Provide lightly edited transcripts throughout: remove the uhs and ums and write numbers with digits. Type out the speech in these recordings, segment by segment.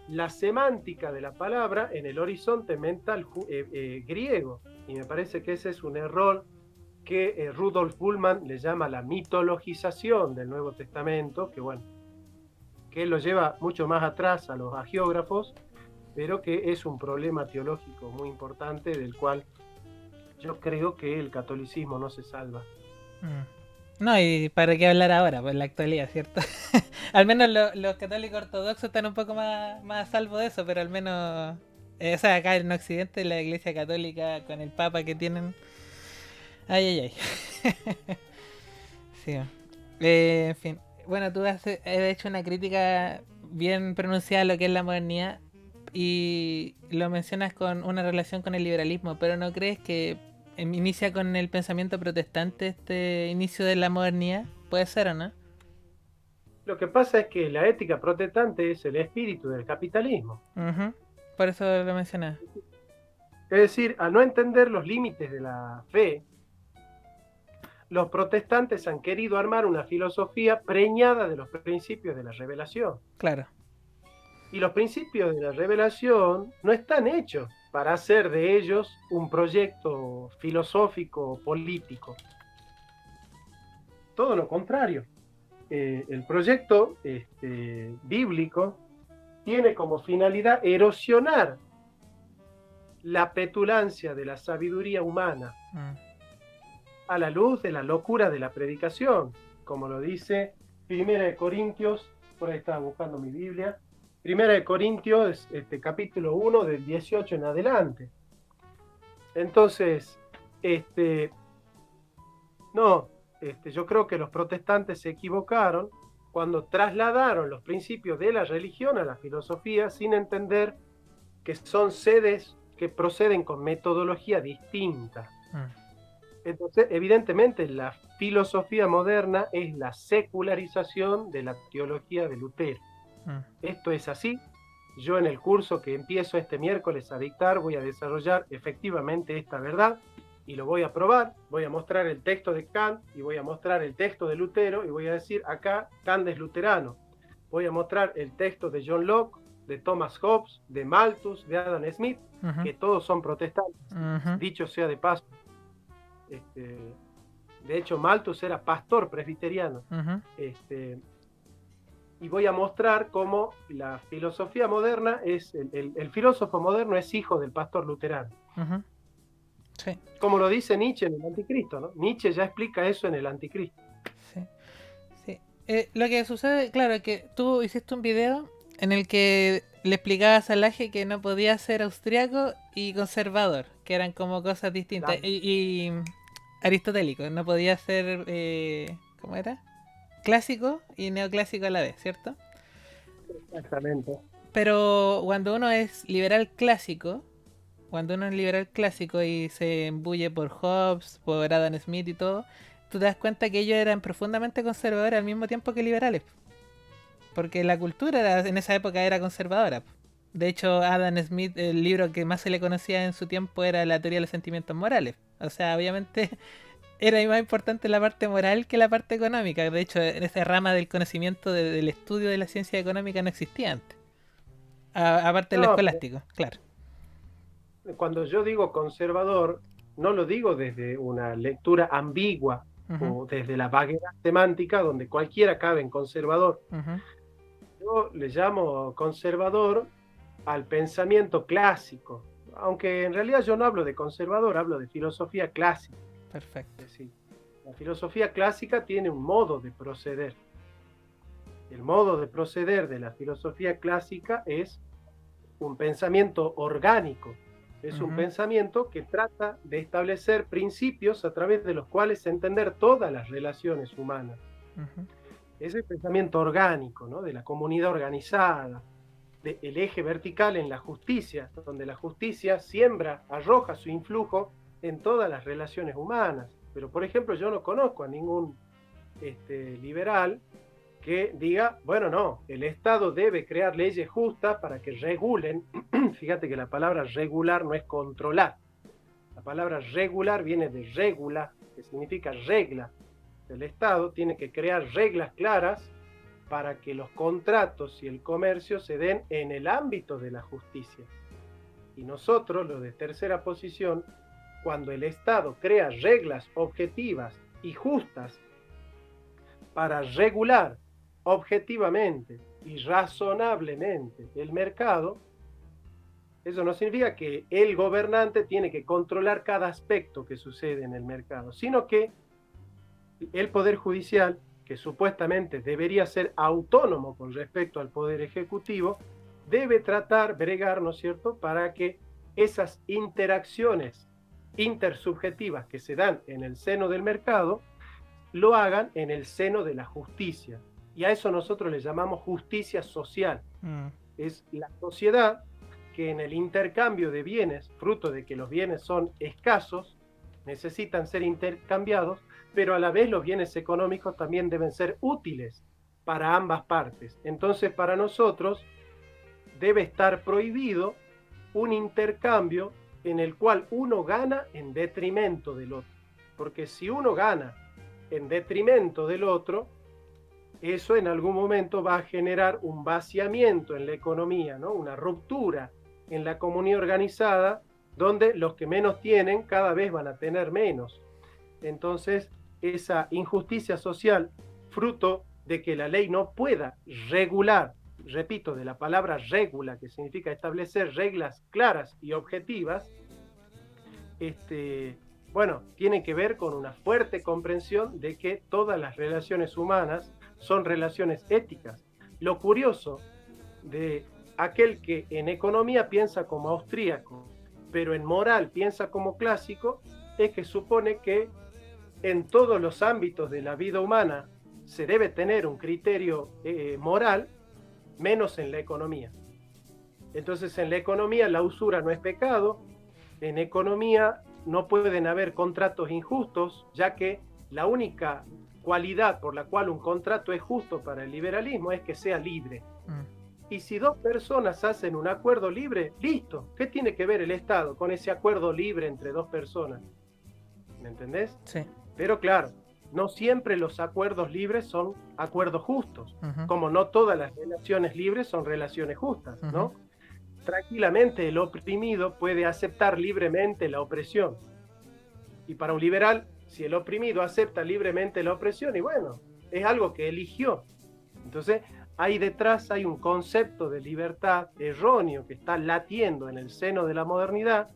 la semántica de la palabra en el horizonte mental griego. Y me parece que ese es un error que Rudolf Bullmann le llama la mitologización del Nuevo Testamento, que bueno, que él lo lleva mucho más atrás a los hagiógrafos, pero que es un problema teológico muy importante del cual yo creo que el catolicismo no se salva. No, y para qué hablar ahora, pues en la actualidad, ¿cierto? Al menos los católicos ortodoxos están un poco más a salvo de eso, pero al menos, o sea, acá en Occidente, la iglesia católica con el papa que tienen. Ay, ay, ay. Sí. En fin. Bueno, tú has hecho una crítica bien pronunciada a lo que es la modernidad y lo mencionas con una relación con el liberalismo, pero ¿no crees que inicia con el pensamiento protestante este inicio de la modernidad? ¿Puede ser o no? Lo que pasa es que la ética protestante es el espíritu del capitalismo. Ujú. Por eso lo mencionaba. Es decir, al no entender los límites de la fe, los protestantes han querido armar una filosofía preñada de los principios de la revelación. Claro. Y los principios de la revelación no están hechos para hacer de ellos un proyecto filosófico político. Todo lo contrario. El proyecto bíblico tiene como finalidad erosionar la petulancia de la sabiduría humana Mm. a la luz de la locura de la predicación, como lo dice Primera de Corintios, por ahí estaba buscando mi Biblia, Primera de Corintios, capítulo 1, del 18 en adelante. Entonces, no, yo creo que los protestantes se equivocaron cuando trasladaron los principios de la religión a la filosofía sin entender que son sedes que proceden con metodología distinta. Mm. Entonces, evidentemente, la filosofía moderna es la secularización de la teología de Lutero. Mm. Esto es así. Yo en el curso que empiezo este miércoles a dictar voy a desarrollar efectivamente esta verdad y lo voy a probar. Voy a mostrar el texto de Kant y voy a mostrar el texto de Lutero y voy a decir acá Kant es luterano. Voy a mostrar el texto de John Locke, de Thomas Hobbes, de Malthus, de Adam Smith, Ujú. que todos son protestantes. Ujú. Dicho sea de paso. De hecho, Malthus era pastor presbiteriano. Ujú. Y voy a mostrar cómo la filosofía moderna es, el filósofo moderno es hijo del pastor luterano. Ujú. Sí, Como lo dice Nietzsche en el Anticristo, ¿no? Nietzsche ya explica eso en el Anticristo. sí, sí. Lo que sucede, claro, es que tú hiciste un video en el que le explicabas a Laje que no podía ser austriaco y conservador, que eran como cosas distintas. Claro, Y aristotélico, no podía ser, ¿cómo era? Clásico y neoclásico a la vez, ¿cierto? exactamente. Pero cuando uno es liberal clásico, cuando uno es liberal clásico y se embulle por Hobbes, por Adam Smith y todo, tú te das cuenta que ellos eran profundamente conservadores al mismo tiempo que liberales. Porque la cultura en esa época era conservadora. De hecho, Adam Smith, el libro que más se le conocía en su tiempo era la teoría de los sentimientos morales. O sea, obviamente era más importante la parte moral que la parte económica. De hecho, en esa rama del conocimiento del estudio de la ciencia económica no existía antes. Aparte de lo No, pero escolástico, claro. cuando yo digo conservador, no lo digo desde una lectura ambigua Uh-huh, o desde la vaguedad semántica donde cualquiera cabe en conservador. uh-huh. Yo le llamo conservador al pensamiento clásico, aunque en realidad yo no hablo de conservador, hablo de filosofía clásica. Perfecto. Es decir, la filosofía clásica tiene un modo de proceder. El modo de proceder de la filosofía clásica es un pensamiento orgánico, es un Uh-huh, pensamiento que trata de establecer principios a través de los cuales entender todas las relaciones humanas. uh-huh. Es el pensamiento orgánico, ¿no? De la comunidad organizada, del eje vertical en la justicia, donde la justicia siembra, arroja su influjo en todas las relaciones humanas. Pero, por ejemplo, yo no conozco a ningún liberal que diga, bueno, no, el Estado debe crear leyes justas para que regulen. Fíjate que la palabra regular no es controlar. La palabra regular viene de regula, que significa regla. El Estado tiene que crear reglas claras para que los contratos y el comercio se den en el ámbito de la justicia. Y nosotros, los de tercera posición, cuando el Estado crea reglas objetivas y justas para regular objetivamente y razonablemente el mercado, eso no significa que el gobernante tiene que controlar cada aspecto que sucede en el mercado, sino que el Poder Judicial, que supuestamente debería ser autónomo con respecto al Poder Ejecutivo, debe tratar, bregar, ¿no es cierto?, para que esas interacciones intersubjetivas que se dan en el seno del mercado, lo hagan en el seno de la justicia. Y a eso nosotros le llamamos justicia social. Es la sociedad que en el intercambio de bienes, fruto de que los bienes son escasos, necesitan ser intercambiados, pero a la vez los bienes económicos también deben ser útiles para ambas partes. Entonces, para nosotros debe estar prohibido un intercambio en el cual uno gana en detrimento del otro. Porque si uno gana en detrimento del otro, eso en algún momento va a generar un vaciamiento en la economía, ¿no? Una ruptura en la comunidad organizada, donde los que menos tienen cada vez van a tener menos. Entonces, esa injusticia social, fruto de que la ley no pueda regular, repito, de la palabra regula, que significa establecer reglas claras y objetivas, bueno, tiene que ver con una fuerte comprensión de que todas las relaciones humanas son relaciones éticas. Lo curioso de aquel que en economía piensa como austríaco, pero en moral piensa como clásico, es que supone que en todos los ámbitos de la vida humana se debe tener un criterio moral, menos en la economía. Entonces, en la economía la usura no es pecado, en economía no pueden haber contratos injustos, ya que la única cualidad por la cual un contrato es justo para el liberalismo es que sea libre. Y si dos personas hacen un acuerdo libre, listo. ¿Qué tiene que ver el Estado con ese acuerdo libre entre dos personas? ¿Me entendés? Sí. Pero claro, no siempre los acuerdos libres son acuerdos justos, como no todas las relaciones libres son relaciones justas, ¿no? Tranquilamente el oprimido puede aceptar libremente la opresión. Y para un liberal, si el oprimido acepta libremente la opresión, y bueno, es algo que eligió. Entonces, ahí detrás hay un concepto de libertad erróneo que está latiendo en el seno de la modernidad,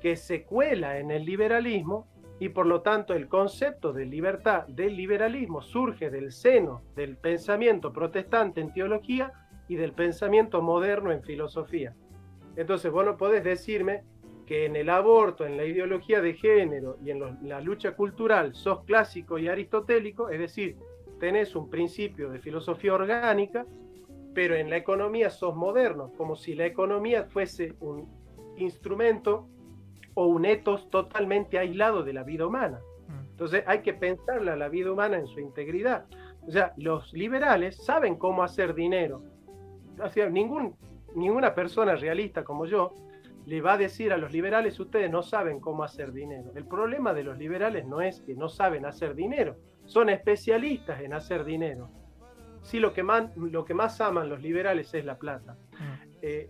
que se cuela en el liberalismo, y por lo tanto el concepto de libertad del liberalismo surge del seno del pensamiento protestante en teología y del pensamiento moderno en filosofía. Entonces vos no podés decirme que en el aborto, en la ideología de género y en la lucha cultural sos clásico y aristotélico, es decir, tenés un principio de filosofía orgánica, pero en la economía sos moderno, como si la economía fuese un instrumento o un etos totalmente aislado de la vida humana. Entonces hay que pensarla la vida humana en su integridad. O sea, los liberales saben cómo hacer dinero. O sea, ninguna persona realista como yo le va a decir a los liberales, ustedes no saben cómo hacer dinero. El problema de los liberales no es que no saben hacer dinero, son especialistas en hacer dinero. Sí, lo que más aman los liberales es la plata.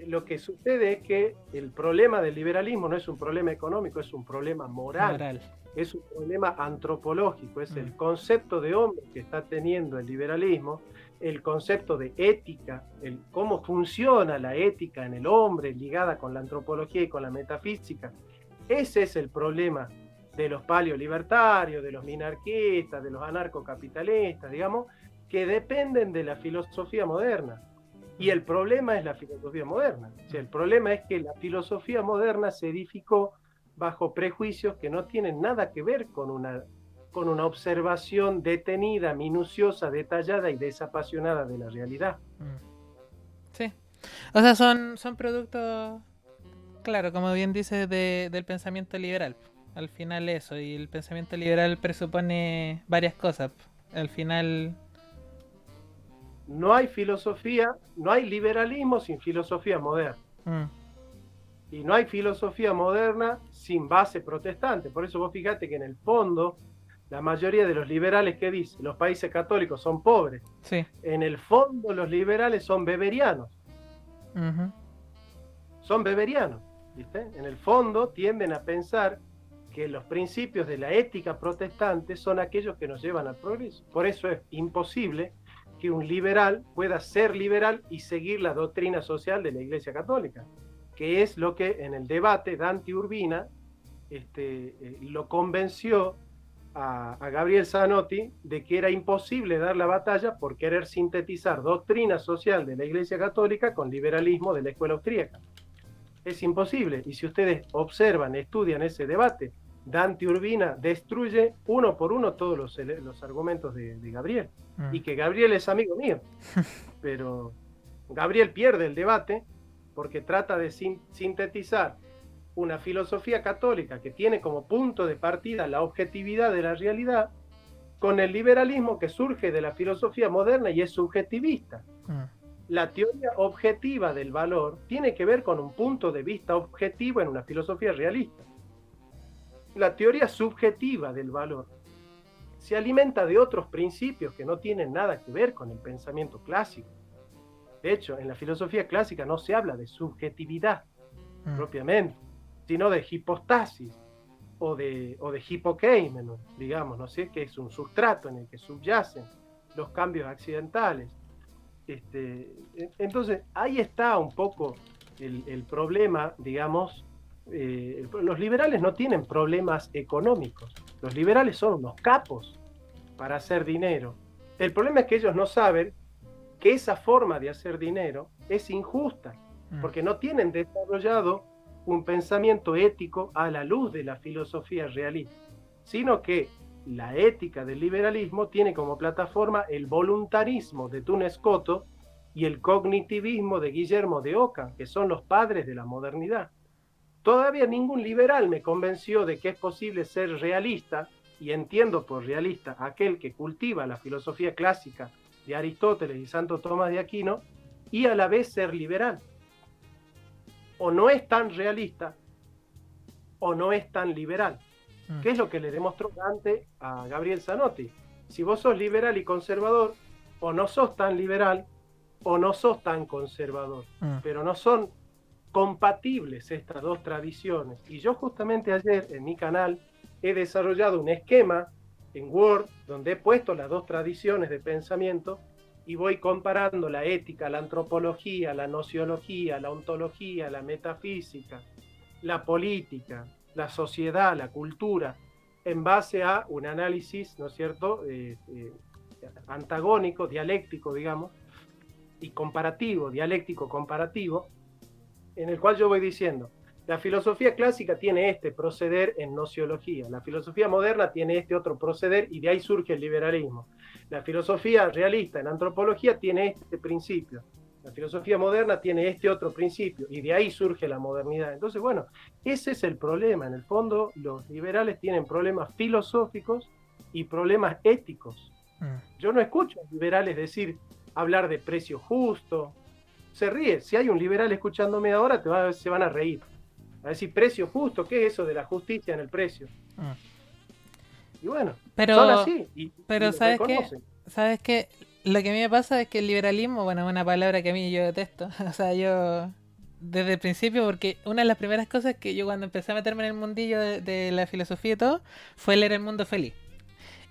Lo que sucede es que el problema del liberalismo no es un problema económico, es un problema moral. Es un problema antropológico, es el concepto de hombre que está teniendo el liberalismo, el concepto de ética, cómo funciona la ética en el hombre ligada con la antropología y con la metafísica. Ese es el problema de los paleolibertarios, de los minarquistas, de los anarcocapitalistas, digamos, que dependen de la filosofía moderna. Y el problema es la filosofía moderna. O sea, el problema es que la filosofía moderna se edificó bajo prejuicios que no tienen nada que ver con una observación detenida, minuciosa, detallada y desapasionada de la realidad. Sí. O sea, son productos, claro, como bien dices, del pensamiento liberal. Al final eso, y el pensamiento liberal presupone varias cosas. Al final... No hay filosofía, no hay liberalismo sin filosofía moderna. Y no hay filosofía moderna sin base protestante. Por eso vos fíjate que en el fondo la mayoría de los liberales que dicen los países católicos son pobres, Sí. en el fondo los liberales son beberianos. Ujú. Son beberianos, ¿viste? En el fondo tienden a pensar que los principios de la ética protestante son aquellos que nos llevan al progreso. Por eso es imposible que un liberal pueda ser liberal y seguir la doctrina social de la Iglesia Católica, que es lo que en el debate Dante Urbina lo convenció a Gabriel Zanotti de que era imposible dar la batalla por querer sintetizar doctrina social de la Iglesia Católica con liberalismo de la escuela austríaca. Es imposible. Y si ustedes observan, estudian ese debate, Dante Urbina destruye uno por uno todos los argumentos de Gabriel. Y que Gabriel es amigo mío. Pero Gabriel pierde el debate porque trata de sintetizar una filosofía católica que tiene como punto de partida la objetividad de la realidad con el liberalismo que surge de la filosofía moderna y es subjetivista. La teoría objetiva del valor tiene que ver con un punto de vista objetivo en una filosofía realista. La teoría subjetiva del valor se alimenta de otros principios que no tienen nada que ver con el pensamiento clásico. De hecho, en la filosofía clásica no se habla de subjetividad propiamente, sino de hipostasis o de hipokeimen, digamos, ¿no sé? Que es un sustrato en el que subyacen los cambios accidentales. Entonces, ahí está un poco el problema, digamos. Los liberales no tienen problemas económicos. Los liberales son unos capos para hacer dinero. El problema es que ellos no saben que esa forma de hacer dinero es injusta, porque no tienen desarrollado un pensamiento ético a la luz de la filosofía realista, sino que la ética del liberalismo tiene como plataforma el voluntarismo de Duns Scotus y el cognitivismo de Guillermo de Ockham, que son los padres de la modernidad. Todavía ningún liberal me convenció de que es posible ser realista, y entiendo por realista aquel que cultiva la filosofía clásica de Aristóteles y Santo Tomás de Aquino, y a la vez ser liberal. O no es tan realista, o no es tan liberal. ¿Qué es lo que le demostró Dante a Gabriel Zanotti? Si vos sos liberal y conservador, o no sos tan liberal, o no sos tan conservador. Pero no son compatibles estas dos tradiciones. Y yo justamente ayer en mi canal he desarrollado un esquema en Word donde he puesto las dos tradiciones de pensamiento y voy comparando la ética, la antropología, la nociología, la ontología, la metafísica, la política, la sociedad, la cultura, en base a un análisis, ¿no es cierto?, antagónico, dialéctico, digamos, y comparativo, dialéctico comparativo, en el cual yo voy diciendo, la filosofía clásica tiene este proceder en nociología, la filosofía moderna tiene este otro proceder y de ahí surge el liberalismo. La filosofía realista en antropología tiene este principio, la filosofía moderna tiene este otro principio y de ahí surge la modernidad. Entonces, bueno, ese es el problema. En el fondo, los liberales tienen problemas filosóficos y problemas éticos. Yo no escucho a liberales hablar de precio justo. Se ríe. Si hay un liberal escuchándome ahora, se van a reír. A decir, precio justo, ¿qué es eso de la justicia en el precio? Y bueno, son así. Pero ¿sabes qué? ¿Sabes qué? Lo que a mí me pasa es que el liberalismo, bueno, es una palabra que a mí yo detesto. O sea, yo desde el principio, porque una de las primeras cosas que yo cuando empecé a meterme en el mundillo de la filosofía y todo, fue leer El Mundo Feliz.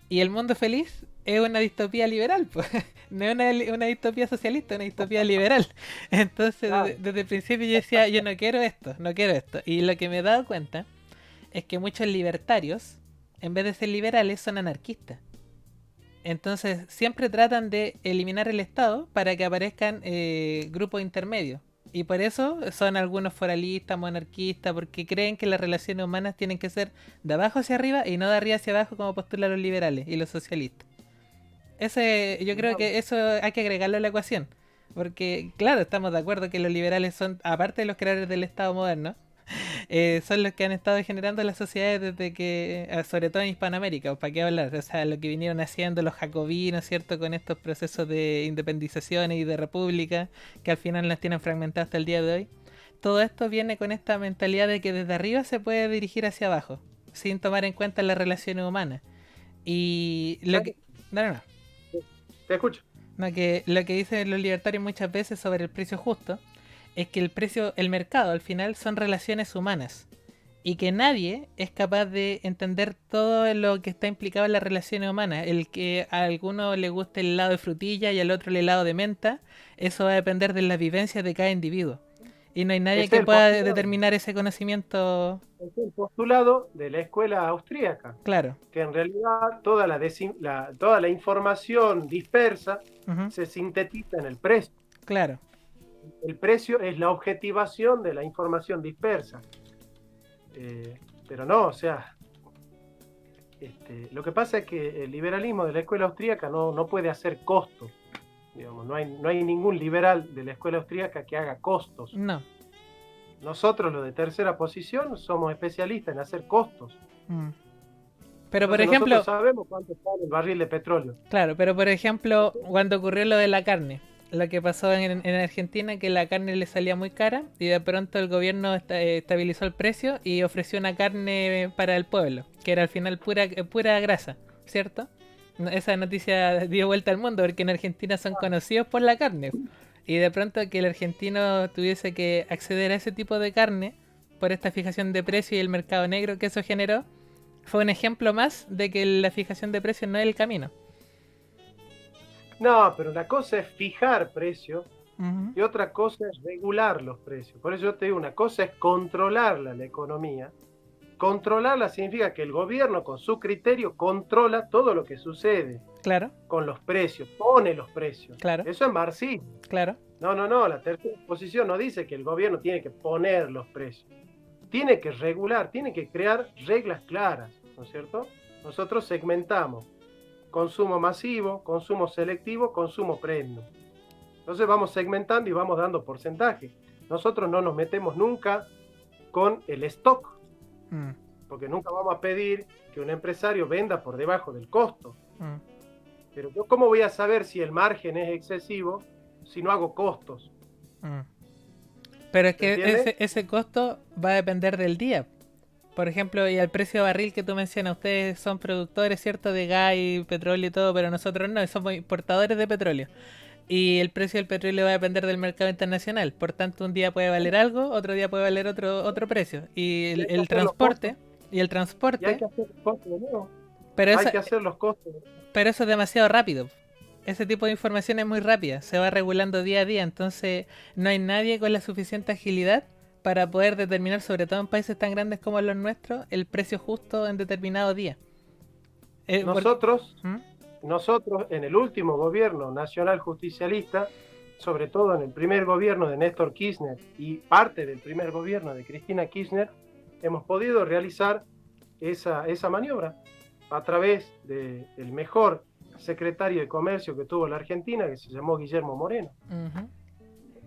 Y El Mundo Feliz es una distopía liberal, pues. No es una distopía socialista, es una distopía liberal. Entonces, desde el principio yo decía, yo no quiero esto, no quiero esto. Y lo que me he dado cuenta es que muchos libertarios, en vez de ser liberales, son anarquistas. Entonces, siempre tratan de eliminar el Estado para que aparezcan grupos intermedios. Y por eso son algunos foralistas, monarquistas, porque creen que las relaciones humanas tienen que ser de abajo hacia arriba y no de arriba hacia abajo como postulan los liberales y los socialistas. Yo creo que eso hay que agregarlo a la ecuación. Porque, claro, estamos de acuerdo que los liberales son, aparte de los creadores del Estado moderno, son los que han estado generando las sociedades desde que, sobre todo en Hispanoamérica, ¿para qué hablar? O sea, lo que vinieron haciendo los jacobinos, ¿cierto? Con estos procesos de independizaciones y de república, que al final las tienen fragmentadas hasta el día de hoy. Todo esto viene con esta mentalidad de que desde arriba se puede dirigir hacia abajo, sin tomar en cuenta las relaciones humanas. Y lo ¿Sabes? que... No, no, no. Te escucho. No, que lo que dicen los libertarios muchas veces sobre el precio justo es que el precio, el mercado al final son relaciones humanas y que nadie es capaz de entender todo lo que está implicado en las relaciones humanas. El que a alguno le guste el helado de frutilla y al otro el helado de menta, eso va a depender de las vivencias de cada individuo. Y no hay nadie Ese que es el pueda postulado. determinar ese conocimiento. Ese es el postulado de la escuela austríaca, Claro, que en realidad toda la información dispersa ujú, se sintetiza en el precio. claro, El precio es la objetivación de la información dispersa. Eh, pero no, o sea, lo que pasa es que el liberalismo de la escuela austríaca no puede hacer costos. Digamos, no hay ningún liberal de la escuela austríaca que haga costos. no. Nosotros, los de tercera posición, somos especialistas en hacer costos. Mm. Pero por Entonces nosotros ejemplo, sabemos cuánto está el barril de petróleo. claro, pero por ejemplo, cuando ocurrió lo de la carne, lo que pasó en Argentina, que la carne le salía muy cara y de pronto el gobierno estabilizó el precio y ofreció una carne para el pueblo, que era al final pura grasa, ¿cierto? Esa noticia dio vuelta al mundo porque en Argentina son conocidos por la carne. Y de pronto que el argentino tuviese que acceder a ese tipo de carne por esta fijación de precio y el mercado negro que eso generó, fue un ejemplo más de que la fijación de precios no es el camino. No, pero una cosa es fijar precios Ujú. y otra cosa es regular los precios. Por eso yo te digo, una cosa es controlarla, la economía. Controlarla significa que el gobierno con su criterio controla todo lo que sucede Claro, con los precios, pone los precios. claro, Eso es marxismo. claro. No, la tercera posición no dice que el gobierno tiene que poner los precios. Tiene que regular, tiene que crear reglas claras, ¿no es cierto? Nosotros segmentamos consumo masivo, consumo selectivo, consumo premium. Entonces vamos segmentando y vamos dando porcentaje. Nosotros no nos metemos nunca con el stock, Mm, porque nunca vamos a pedir que un empresario venda por debajo del costo. mm, Pero yo, ¿cómo voy a saber si el margen es excesivo si no hago costos? mm. Pero es ¿Se que entiende? ese costo va a depender del día. Por ejemplo, y el precio de barril que tú mencionas, ustedes son productores, ¿cierto? De gas y petróleo y todo, pero nosotros no, somos importadores de petróleo. Y el precio del petróleo va a depender del mercado internacional. Por tanto, un día puede valer algo, otro día puede valer otro precio. Y Y hay que hacer los costos. y el Y hay transporte, que hacer los costos de nuevo. pero Hay eso, que hacer los costos. pero eso es demasiado rápido. Ese tipo de información es muy rápida, se va regulando día a día, entonces no hay nadie con la suficiente agilidad para poder determinar, sobre todo en países tan grandes como los nuestros, el precio justo en determinado día. Porque... Nosotros, ¿Mm? nosotros en el último gobierno nacional justicialista, sobre todo en el primer gobierno de Néstor Kirchner y parte del primer gobierno de Cristina Kirchner, hemos podido realizar esa maniobra a través del mejor secretario de comercio que tuvo la Argentina, que se llamó Guillermo Moreno. Ujú.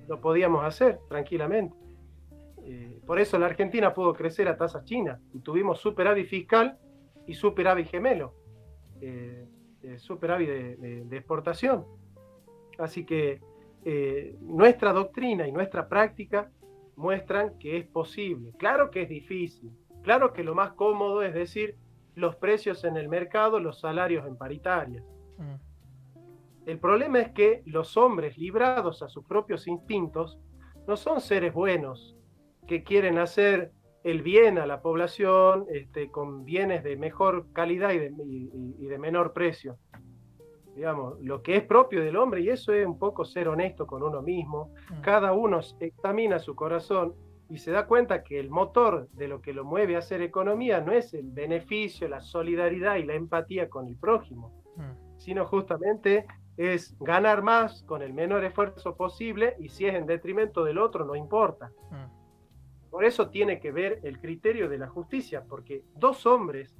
Lo podíamos hacer tranquilamente. Por eso la Argentina pudo crecer a tasas chinas y tuvimos superávit fiscal y superávit gemelo, superávit de exportación. Así que nuestra doctrina y nuestra práctica muestran que es posible. Claro que es difícil, claro que lo más cómodo es decir los precios en el mercado, los salarios en paritarias. Mm. El problema es que los hombres librados a sus propios instintos no son seres buenos que quieren hacer el bien a la población con bienes de mejor calidad y de menor precio. Digamos, lo que es propio del hombre, y eso es un poco ser honesto con uno mismo, cada uno examina su corazón y se da cuenta que el motor de lo que lo mueve a hacer economía no es el beneficio, la solidaridad y la empatía con el prójimo, sino justamente es ganar más con el menor esfuerzo posible y si es en detrimento del otro no importa. Por eso tiene que ver el criterio de la justicia, porque dos hombres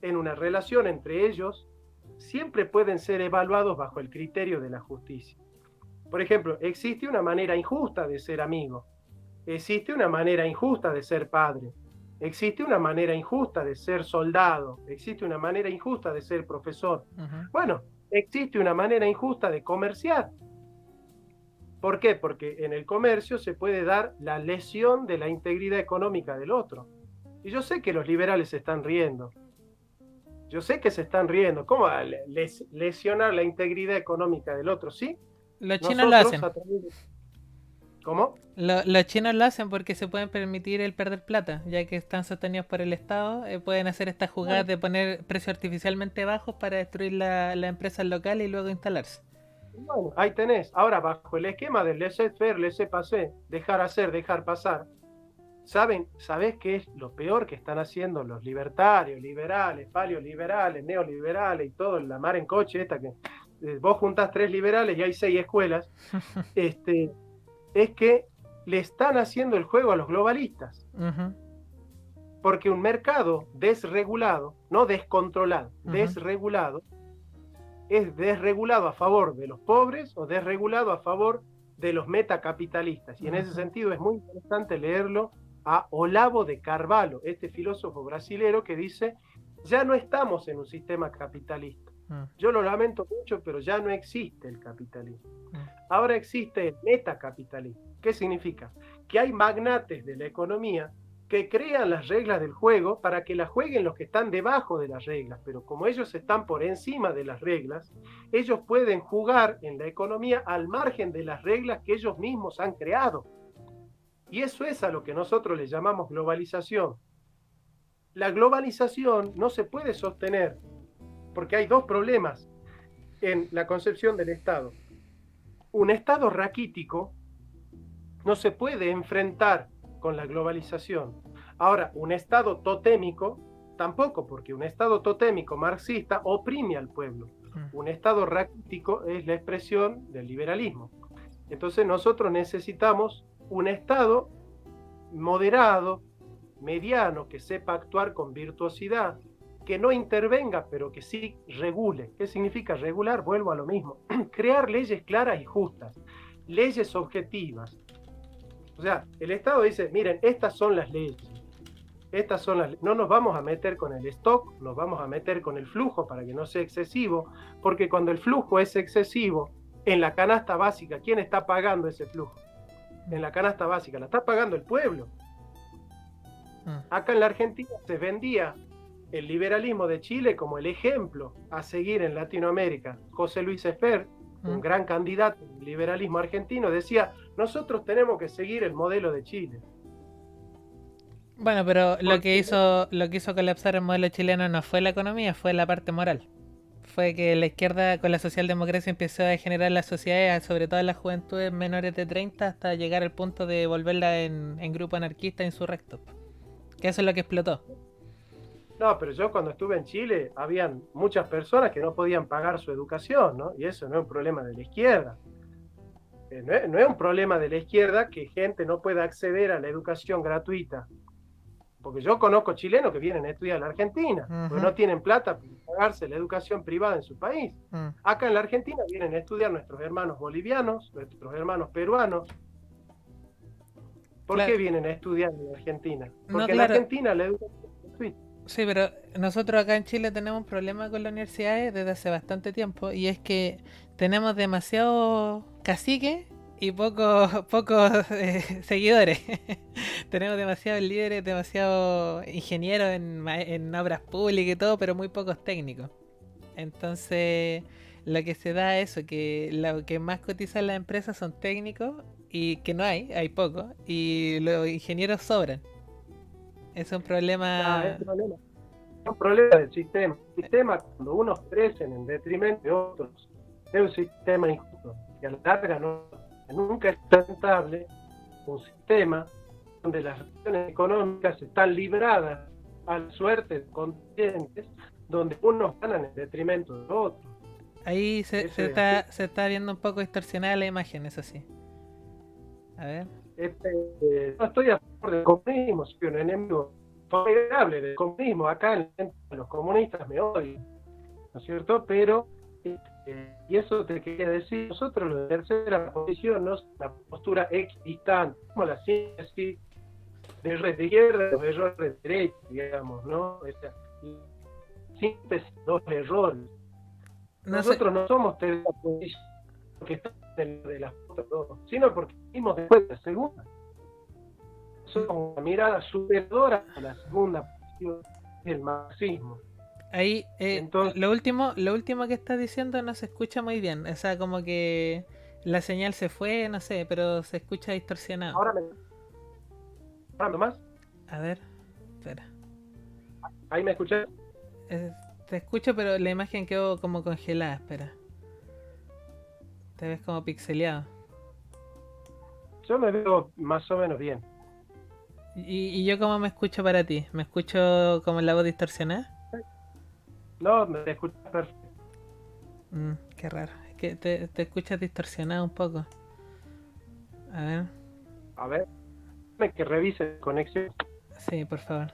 en una relación entre ellos siempre pueden ser evaluados bajo el criterio de la justicia. Por ejemplo, existe una manera injusta de ser amigo, existe una manera injusta de ser padre, existe una manera injusta de ser soldado, existe una manera injusta de ser profesor. Bueno, existe una manera injusta de comerciar. ¿Por qué? Porque en el comercio se puede dar la lesión de la integridad económica del otro. Y yo sé que los liberales se están riendo, Yo sé que se están riendo. ¿Cómo lesionar la integridad económica del otro? Sí. Los chinos lo hacen. ¿Cómo? Los chinos lo hacen porque se pueden permitir el perder plata, ya que están sostenidos por el Estado, pueden hacer estas jugadas de poner precios artificialmente bajos para destruir la empresa local y luego instalarse. Bueno, ahí tenés. Ahora, bajo el esquema del laissez-faire, laissez-passer, dejar hacer, dejar pasar, ¿sabés qué es lo peor que están haciendo los libertarios, liberales, paleoliberales, neoliberales y todo, la mar en coche esta que vos juntás 3 liberales y hay 6 escuelas? Es que le están haciendo el juego a los globalistas. Porque un mercado desregulado, no descontrolado, desregulado, es desregulado a favor de los pobres o desregulado a favor de los metacapitalistas. Y en ese sentido es muy interesante leerlo a Olavo de Carvalho, este filósofo brasilero que dice, ya no estamos en un sistema capitalista. Yo lo lamento mucho, pero ya no existe el capitalismo. Ahora existe el metacapitalismo. ¿Qué significa? Que hay magnates de la economía que crean las reglas del juego para que las jueguen los que están debajo de las reglas, pero como ellos están por encima de las reglas, ellos pueden jugar en la economía al margen de las reglas que ellos mismos han creado. Y eso es a lo que nosotros le llamamos globalización. La globalización no se puede sostener porque hay dos problemas en la concepción del Estado. Un Estado raquítico no se puede enfrentar con la globalización. Ahora, un Estado totémico tampoco, porque un Estado totémico marxista oprime al pueblo. Un Estado raquítico es la expresión del liberalismo. Entonces nosotros necesitamos un Estado moderado, mediano, que sepa actuar con virtuosidad, que no intervenga, pero que sí regule. ¿Qué significa regular? Vuelvo a lo mismo. Crear leyes claras y justas, leyes objetivas. O sea, el Estado dice, miren, estas son las leyes. No nos vamos a meter con el stock, nos vamos a meter con el flujo para que no sea excesivo, porque cuando el flujo es excesivo, en la canasta básica, ¿quién está pagando ese flujo? En la canasta básica, la está pagando el pueblo. Acá en la Argentina se vendía el liberalismo de Chile como el ejemplo a seguir en Latinoamérica. José Luis Esper, un gran candidato al liberalismo argentino, decía, nosotros tenemos que seguir el modelo de Chile. Bueno, pero lo que hizo colapsar el modelo chileno no fue la economía, fue la parte moral. Fue que la izquierda con la socialdemocracia empezó a generar las sociedades, sobre todo en las juventudes menores de 30, hasta llegar al punto de volverla en grupo anarquista insurrecto. Que eso es lo que explotó. No, pero yo cuando estuve en Chile, habían muchas personas que no podían pagar su educación, ¿no? Y eso no es un problema de la izquierda. No es un problema de la izquierda que gente no pueda acceder a la educación gratuita. Porque yo conozco chilenos que vienen a estudiar en la Argentina, porque no tienen plata para pagarse la educación privada en su país. Acá en la Argentina vienen a estudiar nuestros hermanos bolivianos, nuestros hermanos peruanos. ¿Por qué vienen a estudiar en la Argentina? Porque en la Argentina la educación es gratuita. Sí, pero nosotros acá en Chile tenemos un problema con las universidades desde hace bastante tiempo, y es que tenemos demasiados caciques y pocos seguidores. Tenemos demasiados líderes, demasiados ingenieros en obras públicas y todo, pero muy pocos técnicos. Entonces, lo que se da es eso, que lo que más cotiza en las empresas son técnicos, y que no hay pocos, y los ingenieros sobran. Es un problema. Es un problema del sistema. El sistema, cuando unos crecen en detrimento de otros, es un sistema injusto, que a la larga nunca es rentable. Un sistema donde las relaciones económicas están libradas a la suerte de contingentes, donde unos ganan en detrimento de otros. Ahí se está viendo un poco distorsionada la imagen, eso sí. A ver. No estoy a favor del comunismo, soy un enemigo formidable del comunismo. Acá los comunistas me odian, ¿no es cierto? Pero, y eso te quería decir, nosotros la tercera posición no es la postura equidistante, como la ciencia de errores de izquierda, los errores de derecha, digamos, ¿no? Síntesis, dos errores. Nosotros no somos de la posición que están de las otras dos, sino porque vimos después de la segunda. Somos una mirada superior a la segunda posición del marxismo. Ahí, Entonces, lo último que estás diciendo no se escucha muy bien. O sea, como que la señal se fue, no sé, pero se escucha distorsionado. ahora me ahora más, A ver, espera. ahí me escuchás. Eh, Te escucho, pero la imagen quedó como congelada, espera. Te ves como pixeleado. Yo me veo más o menos bien. ¿Y yo cómo me escucho para ti? ¿Me escucho como la voz distorsionada? No, me escuchas perfecto. Qué raro. Es que te escuchas distorsionado un poco. A ver, A ver, que revise conexión. sí, por favor.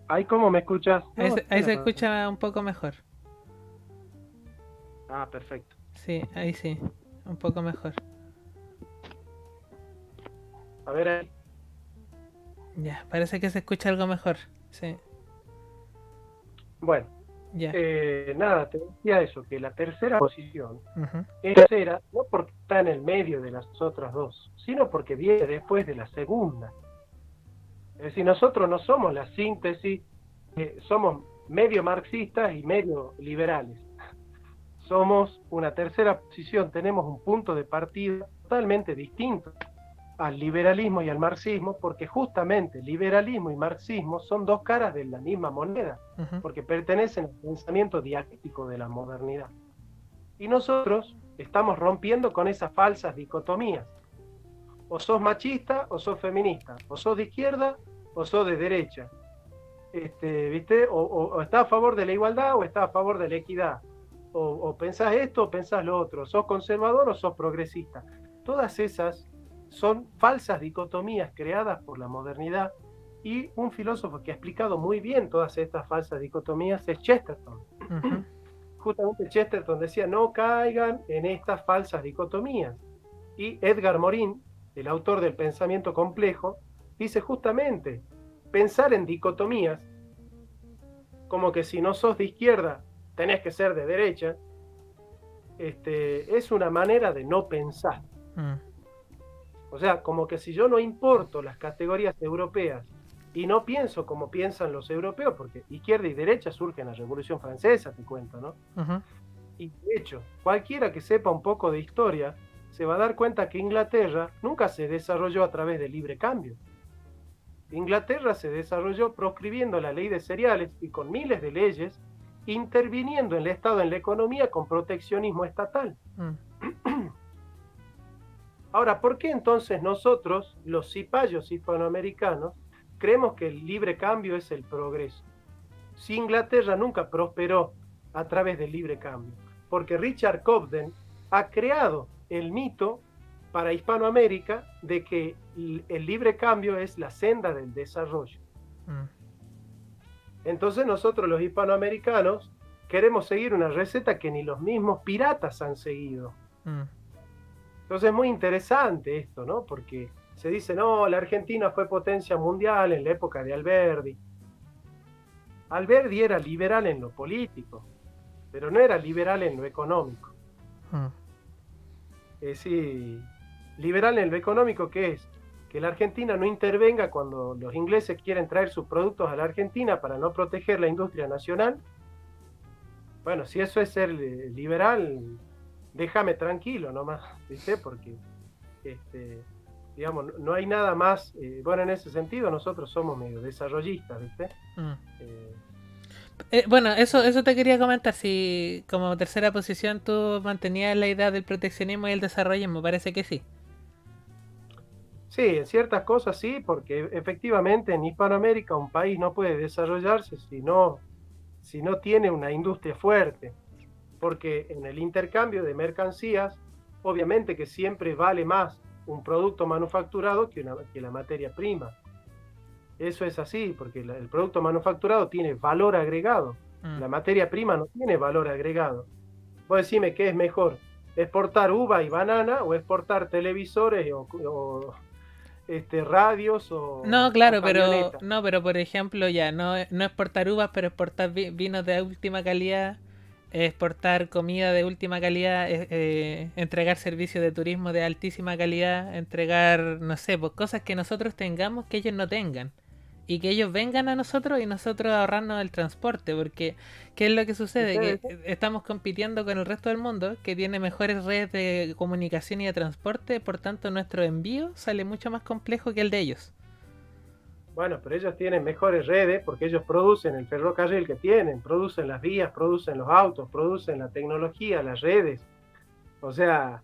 Ahí cómo me escuchas. No, Ahí tiene se razón. escucha un poco mejor. Ah, perfecto. Sí, ahí sí. Un poco mejor. A ver ahí. Ya, parece que se escucha algo mejor. Sí, Bueno, ya. nada, te decía eso, que la tercera posición Ujú, es tercera, no porque está en el medio de las otras dos, sino porque viene después de la segunda. Es decir, nosotros no somos la síntesis, somos medio marxistas y medio liberales. Somos una tercera posición, tenemos un punto de partida totalmente distinto al liberalismo y al marxismo, porque justamente liberalismo y marxismo son dos caras de la misma moneda, ujú, porque pertenecen al pensamiento dialéctico de la modernidad. Y nosotros estamos rompiendo con esas falsas dicotomías. O sos machista o sos feminista, o sos de izquierda o sos de derecha. ¿Viste? O está a favor de la igualdad o está a favor de la equidad. O pensás esto o pensás lo otro. Sos conservador o sos progresista. Todas esas son falsas dicotomías creadas por la modernidad y un filósofo que ha explicado muy bien todas estas falsas dicotomías es Chesterton. ujú, Justamente Chesterton decía, no caigan en estas falsas dicotomías. Y Edgar Morin, el autor del pensamiento complejo, dice justamente, pensar en dicotomías, como que si no sos de izquierda, tenés que ser de derecha, es una manera de no pensar. mm, O sea, como que si yo no importo las categorías europeas y no pienso como piensan los europeos, porque izquierda y derecha surgen en la Revolución Francesa, te cuento, ¿no? ujú, Y de hecho, cualquiera que sepa un poco de historia se va a dar cuenta que Inglaterra nunca se desarrolló a través del libre cambio. Inglaterra se desarrolló proscribiendo la ley de cereales y con miles de leyes, interviniendo en el Estado, en la economía, con proteccionismo estatal. mm, Ahora, ¿por qué entonces nosotros, los cipayos hispanoamericanos, creemos que el libre cambio es el progreso? Si Inglaterra nunca prosperó a través del libre cambio, porque Richard Cobden ha creado el mito para Hispanoamérica de que el libre cambio es la senda del desarrollo. mm, Entonces nosotros los hispanoamericanos queremos seguir una receta que ni los mismos piratas han seguido. mm. Entonces es muy interesante esto, ¿no? Porque se dice, no, la Argentina fue potencia mundial en la época de Alberdi. Alberdi era liberal en lo político, pero no era liberal en lo económico. Mm. Es decir, liberal en lo económico, ¿qué es? Que la Argentina no intervenga cuando los ingleses quieren traer sus productos a la Argentina para no proteger la industria nacional. Bueno, si eso es ser liberal, déjame tranquilo nomás, ¿viste? Porque, digamos, no hay nada más, bueno, en ese sentido nosotros somos medio desarrollistas, ¿viste? Mm. Eh, Bueno, eso te quería comentar. Si como tercera posición tú mantenías la idea del proteccionismo y el desarrollismo, parece que sí. sí, en ciertas cosas sí, porque efectivamente en Hispanoamérica un país no puede desarrollarse si no tiene una industria fuerte, porque en el intercambio de mercancías, obviamente que siempre vale más un producto manufacturado que la materia prima. Eso es así, porque el producto manufacturado tiene valor agregado. Mm. La materia prima no tiene valor agregado. Vos decime qué es mejor, exportar uva y banana o exportar televisores o radios No, o claro, pero camionetas. no, pero por ejemplo ya, no exportar uvas, pero exportar vinos de última calidad, exportar comida de última calidad, entregar servicios de turismo de altísima calidad, entregar, no sé, pues cosas que nosotros tengamos que ellos no tengan. y que ellos vengan a nosotros y nosotros ahorrarnos el transporte, porque ¿qué es lo que sucede? Que estamos compitiendo con el resto del mundo que tiene mejores redes de comunicación y de transporte, por tanto nuestro envío sale mucho más complejo que el de ellos. Bueno, pero ellos tienen mejores redes porque ellos producen el ferrocarril que tienen, producen las vías, producen los autos, producen la tecnología, las redes. O sea,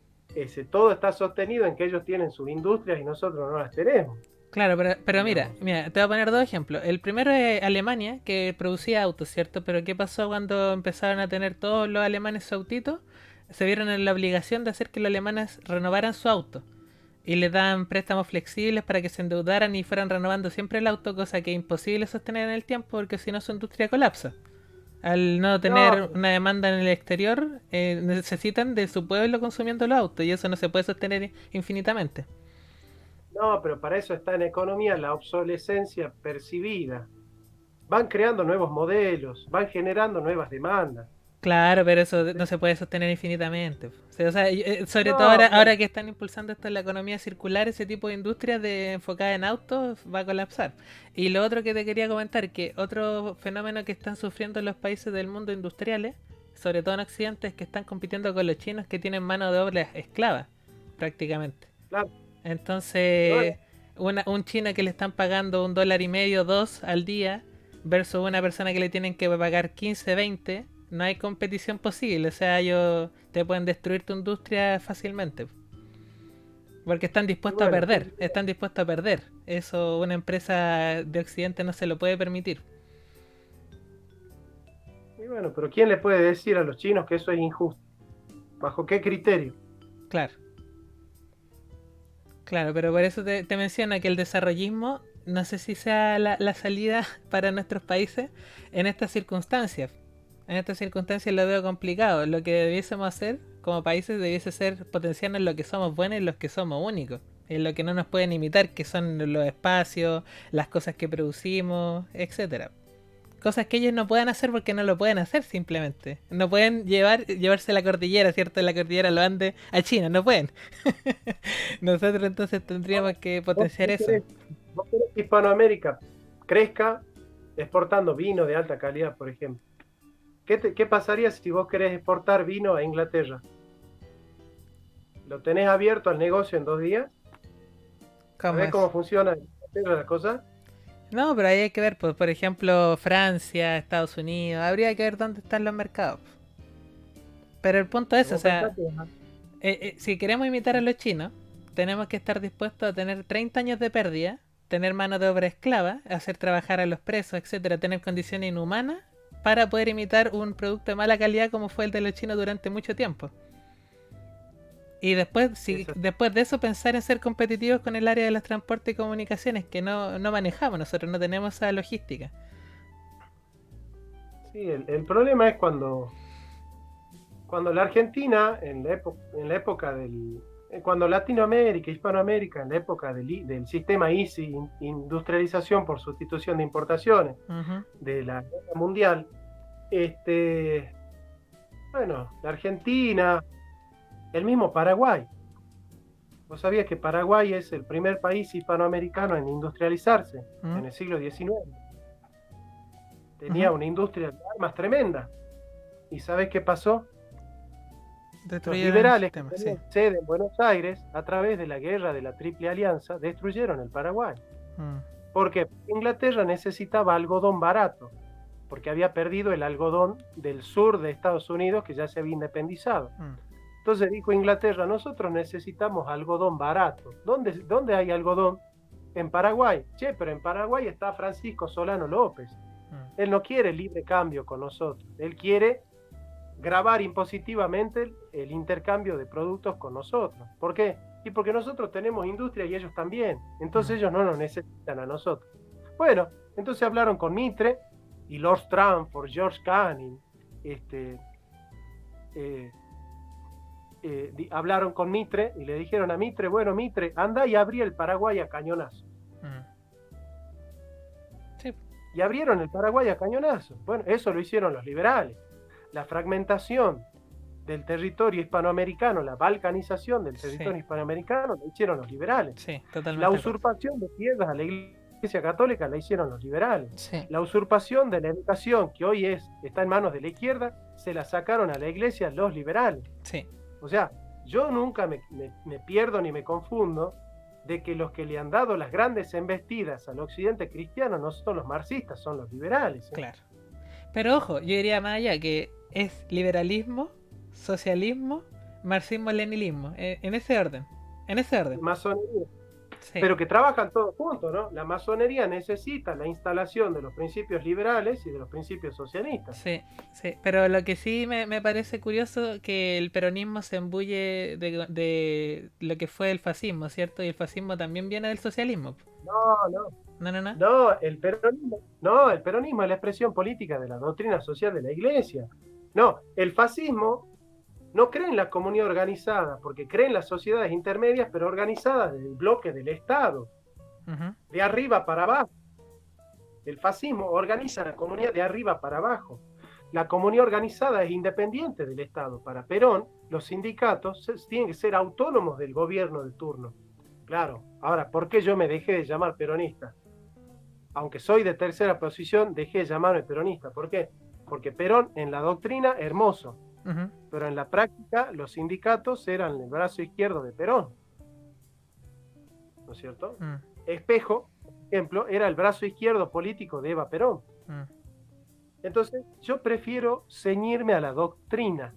todo está sostenido en que ellos tienen sus industrias y nosotros no las tenemos. Claro, pero mira, te voy a poner dos ejemplos. El primero es Alemania, que producía autos, ¿cierto? Pero ¿qué pasó cuando empezaron a tener todos los alemanes su autito? Se vieron en la obligación de hacer que los alemanes renovaran su auto. Y les dan préstamos flexibles para que se endeudaran y fueran renovando siempre el auto, cosa que es imposible sostener en el tiempo porque si no su industria colapsa. Al no tener una demanda en el exterior, necesitan de su pueblo consumiendo los autos y eso no se puede sostener infinitamente. No, pero para eso está en economía la obsolescencia percibida. Van creando nuevos modelos, van generando nuevas demandas. Claro, pero eso no se puede sostener infinitamente. O sea, sobre todo No, ahora que están impulsando esto en la economía circular, ese tipo de industria enfocada en autos va a colapsar. Y lo otro que te quería comentar, que otro fenómeno que están sufriendo los países del mundo industriales, sobre todo en Occidente, es que están compitiendo con los chinos que tienen mano de obra esclava, prácticamente. claro. Entonces, un chino que le están pagando $1.50, $2 al día, versus una persona que le tienen que pagar 15, 20, no hay competición posible. O sea, ellos te pueden destruir tu industria fácilmente. Porque están dispuestos a perder. Están dispuestos a perder. Eso una empresa de Occidente no se lo puede permitir. Y bueno, pero ¿quién le puede decir a los chinos que eso es injusto? ¿Bajo qué criterio? Claro. Claro, pero por eso te menciono que el desarrollismo no sé si sea la salida para nuestros países en estas circunstancias. En estas circunstancias lo veo complicado. Lo que debiésemos hacer como países debiese ser potenciarnos en lo que somos buenos y en los que somos únicos. En lo que no nos pueden imitar, que son los espacios, las cosas que producimos, etcétera. Cosas que ellos no puedan hacer porque no lo pueden hacer simplemente. No pueden llevarse la cordillera, ¿cierto? La cordillera lo Andes a China, no pueden. Nosotros entonces tendríamos que potenciar eso. Vos querés que Hispanoamérica crezca exportando vino de alta calidad, por ejemplo. ¿Qué pasaría si vos querés exportar vino a Inglaterra? ¿Lo tenés abierto al negocio en 2 días? ¿Sabés cómo funciona en Inglaterra la cosa? No, pero ahí hay que ver, pues, por ejemplo, Francia, Estados Unidos, habría que ver dónde están los mercados. Pero el punto es, o sea, si queremos imitar a los chinos, tenemos que estar dispuestos a tener 30 años de pérdida, tener mano de obra esclava, hacer trabajar a los presos, etcétera, tener condiciones inhumanas para poder imitar un producto de mala calidad como fue el de los chinos durante mucho tiempo. Y después, después de eso, pensar en ser competitivos con el área de los transportes y comunicaciones, que no manejamos, nosotros no tenemos esa logística. Sí, el problema es cuando la Argentina, en la época del... Cuando Latinoamérica, Hispanoamérica, en la época del sistema ICI, industrialización por sustitución de importaciones, de la guerra mundial, bueno, la Argentina... El mismo Paraguay. ¿Vos sabías que Paraguay es el primer país hispanoamericano en industrializarse en el siglo XIX? Tenía una industria de armas tremenda. ¿Y sabés qué pasó? Los liberales que tenían sede en Buenos Aires, a través de la guerra de la Triple Alianza, destruyeron el Paraguay. ¿Por qué? Porque Inglaterra necesitaba algodón barato, porque había perdido el algodón del sur de Estados Unidos, que ya se había independizado. Entonces dijo Inglaterra, nosotros necesitamos algodón barato. ¿Dónde hay algodón? En Paraguay. Che, pero en Paraguay está Francisco Solano López. Él no quiere libre cambio con nosotros. Él quiere gravar impositivamente el intercambio de productos con nosotros. ¿Por qué? Y porque nosotros tenemos industria y ellos también. Entonces ellos no nos necesitan a nosotros. Bueno, entonces hablaron con Mitre y Lord Stratford, George Canning, hablaron con Mitre y le dijeron a Mitre, bueno, Mitre, anda y abrí el Paraguay a cañonazo. Sí. Y abrieron el Paraguay a cañonazo. Bueno, eso lo hicieron los liberales. La fragmentación del territorio hispanoamericano, la balcanización del territorio hispanoamericano, lo hicieron los liberales. Sí, totalmente. La usurpación de tierras a la iglesia Iglesia Católica la hicieron los liberales. Sí, La usurpación de la educación, que hoy está en manos de la izquierda, se la sacaron a la Iglesia los liberales. sí, O sea, yo nunca me pierdo ni me confundo de que los que le han dado las grandes embestidas al occidente cristiano no son los marxistas, son los liberales. claro. Pero ojo, yo diría más allá que es liberalismo, socialismo, marxismo-leninismo, en ese orden. En ese orden. Masonería. Sí. Pero que trabajan todos juntos, ¿no? La masonería necesita la instalación de los principios liberales y de los principios socialistas. Sí, sí, pero lo que sí me parece curioso que el peronismo se embulle de lo que fue el fascismo, ¿cierto? Y el fascismo también viene del socialismo. No, no. No, no, no. No, el peronismo es la expresión política de la doctrina social de la Iglesia. No, el fascismo no cree en la comunidad organizada, porque cree en las sociedades intermedias, pero organizadas desde el bloque del Estado, Ujú. de arriba para abajo. El fascismo organiza la comunidad de arriba para abajo. La comunidad organizada es independiente del Estado. Para Perón, los sindicatos tienen que ser autónomos del gobierno de turno. Claro, ahora, ¿por qué yo me dejé de llamar peronista? Aunque soy de tercera posición, dejé de llamarme peronista. ¿Por qué? Porque Perón en la doctrina, hermoso, Ujú. pero en la práctica los sindicatos eran el brazo izquierdo de Perón. ¿No es cierto? Mm, Espejo, por ejemplo, era el brazo izquierdo político de Eva Perón. mm. Entonces, yo prefiero ceñirme a la doctrina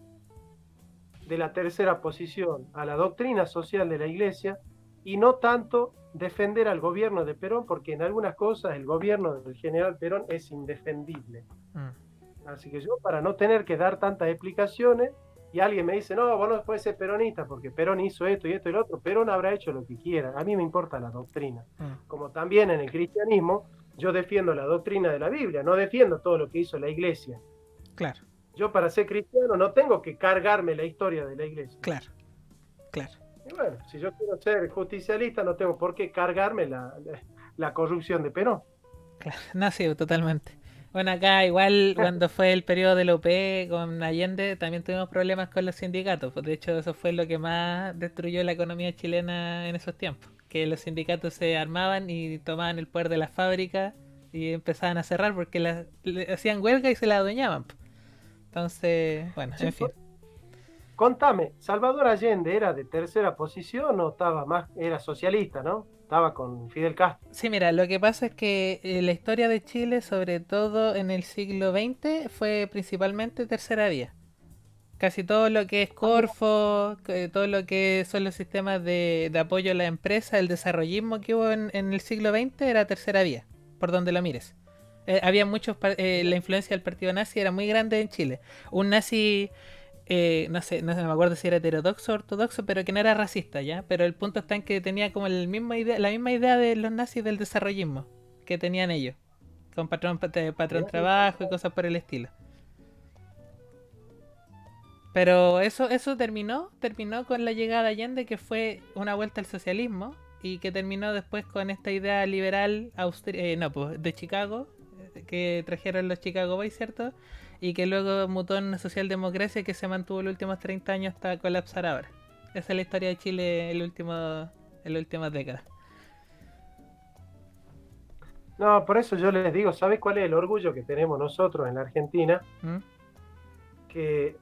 de la tercera posición, a la doctrina social de la Iglesia, y no tanto defender al gobierno de Perón, porque en algunas cosas el gobierno del general Perón es indefendible. Así que yo, para no tener que dar tantas explicaciones, y alguien me dice, no, vos no puedes ser peronista, porque Perón hizo esto y esto y lo otro, Perón habrá hecho lo que quiera, a mí me importa la doctrina. Como también en el cristianismo, yo defiendo la doctrina de la Biblia, no defiendo todo lo que hizo la Iglesia. Claro, Yo, para ser cristiano, no tengo que cargarme la historia de la Iglesia. claro, claro. Y bueno, si yo quiero ser justicialista, no tengo por qué cargarme la corrupción de Perón. Claro. No, sí, totalmente. Bueno, acá igual cuando fue el periodo de la UP con Allende también tuvimos problemas con los sindicatos. Pues de hecho eso fue lo que más destruyó la economía chilena en esos tiempos. Que los sindicatos se armaban y tomaban el poder de las fábricas y empezaban a cerrar porque hacían huelga y se la adueñaban. Entonces, bueno, Sí, en fin. contame, ¿Salvador Allende era de tercera posición o estaba más, era socialista, ¿no? Estaba con Fidel Castro. Sí, mira, lo que pasa es que la historia de Chile, sobre todo en el siglo XX, fue principalmente tercera vía. Casi todo lo que es Corfo, todo lo que son los sistemas de apoyo a la empresa, el desarrollismo que hubo en el siglo XX era tercera vía, por donde lo mires. Había muchos, la influencia del partido nazi era muy grande en Chile. Un nazi, no sé, no me acuerdo si era heterodoxo o ortodoxo, pero que no era racista, ¿ya? Pero el punto está en que tenía como la misma idea de los nazis del desarrollismo que tenían ellos, con patrón trabajo y cosas por el estilo. Pero eso terminó con la llegada de Allende, que fue una vuelta al socialismo y que terminó después con esta idea liberal pues, de Chicago, que trajeron los Chicago Boys, ¿cierto? Y que luego mutó en una socialdemocracia que se mantuvo los últimos 30 años hasta colapsar ahora. Esa es la historia de Chile en las últimas décadas. No, por eso yo les digo, ¿sabes cuál es el orgullo que tenemos nosotros en la Argentina? ¿Mm? Que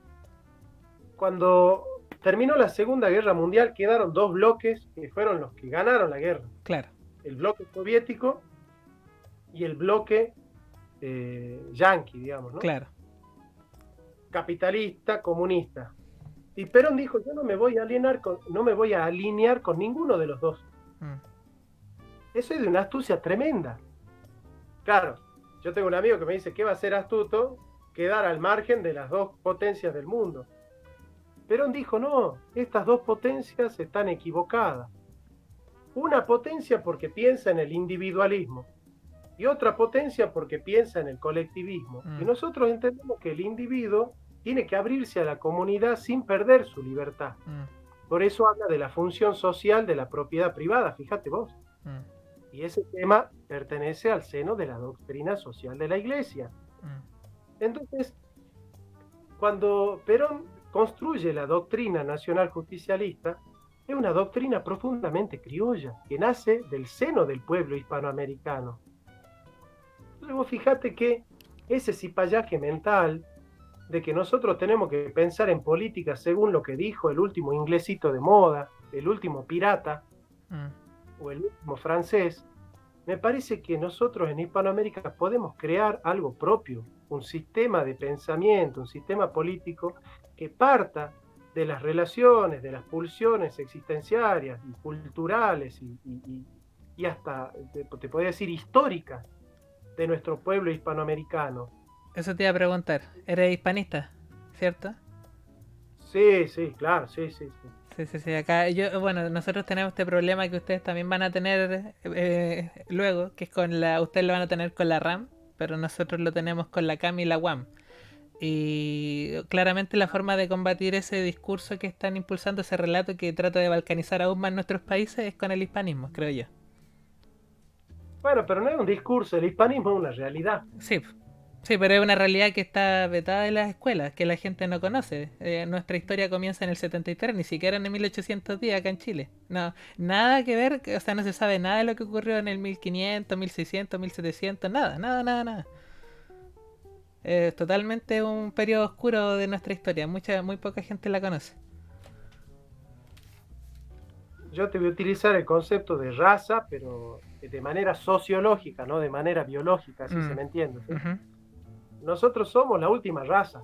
cuando terminó la Segunda Guerra Mundial quedaron dos bloques que fueron los que ganaron la guerra. Claro. El bloque soviético y el bloque yanqui, digamos, ¿no? Claro. Capitalista, comunista. Y Perón dijo, yo no me voy a alinear con ninguno de los dos. Eso es de una astucia tremenda. Claro, yo tengo un amigo que me dice que va a ser astuto quedar al margen de las dos potencias del mundo. Perón dijo, no, estas dos potencias están equivocadas. Una potencia porque piensa en el individualismo y otra potencia porque piensa en el colectivismo. Y nosotros entendemos que el individuo tiene que abrirse a la comunidad sin perder su libertad. Por eso habla de la función social de la propiedad privada, fíjate vos. Y ese tema pertenece al seno de la doctrina social de la Iglesia. Entonces, cuando Perón construye la doctrina nacional justicialista, es una doctrina profundamente criolla, que nace del seno del pueblo hispanoamericano. Entonces vos fijate que ese cipallaje mental de que nosotros tenemos que pensar en política según lo que dijo el último inglesito de moda, el último pirata o el último francés, me parece que nosotros en Hispanoamérica podemos crear algo propio, un sistema de pensamiento, un sistema político que parta de las relaciones, de las pulsiones existenciarias y culturales y hasta, te podría decir, históricas de nuestro pueblo hispanoamericano. Eso te iba a preguntar. ¿Eres hispanista? ¿Cierto? Sí, sí, claro, sí, sí, sí. Sí, sí, sí. Acá bueno, nosotros tenemos este problema que ustedes también van a tener luego, que es con ustedes lo van a tener con la RAM, pero nosotros lo tenemos con la CAM y la UAM. Y claramente la forma de combatir ese discurso que están impulsando, ese relato que trata de balcanizar aún más nuestros países, es con el hispanismo, creo yo. Bueno, pero no es un discurso, el hispanismo es una realidad. Sí, sí, pero es una realidad que está vetada de las escuelas, que la gente no conoce. Nuestra historia comienza en el 73, ni siquiera en el 1810 acá en Chile. No, nada que ver, o sea, no se sabe nada de lo que ocurrió en el 1500, 1600, 1700, nada, nada, nada, nada. Es totalmente un periodo oscuro de nuestra historia, muy poca gente la conoce. Yo te voy a utilizar el concepto de raza, pero de manera sociológica, no de manera biológica, así se me entiende, ¿sí? Ujú. Nosotros somos la última raza.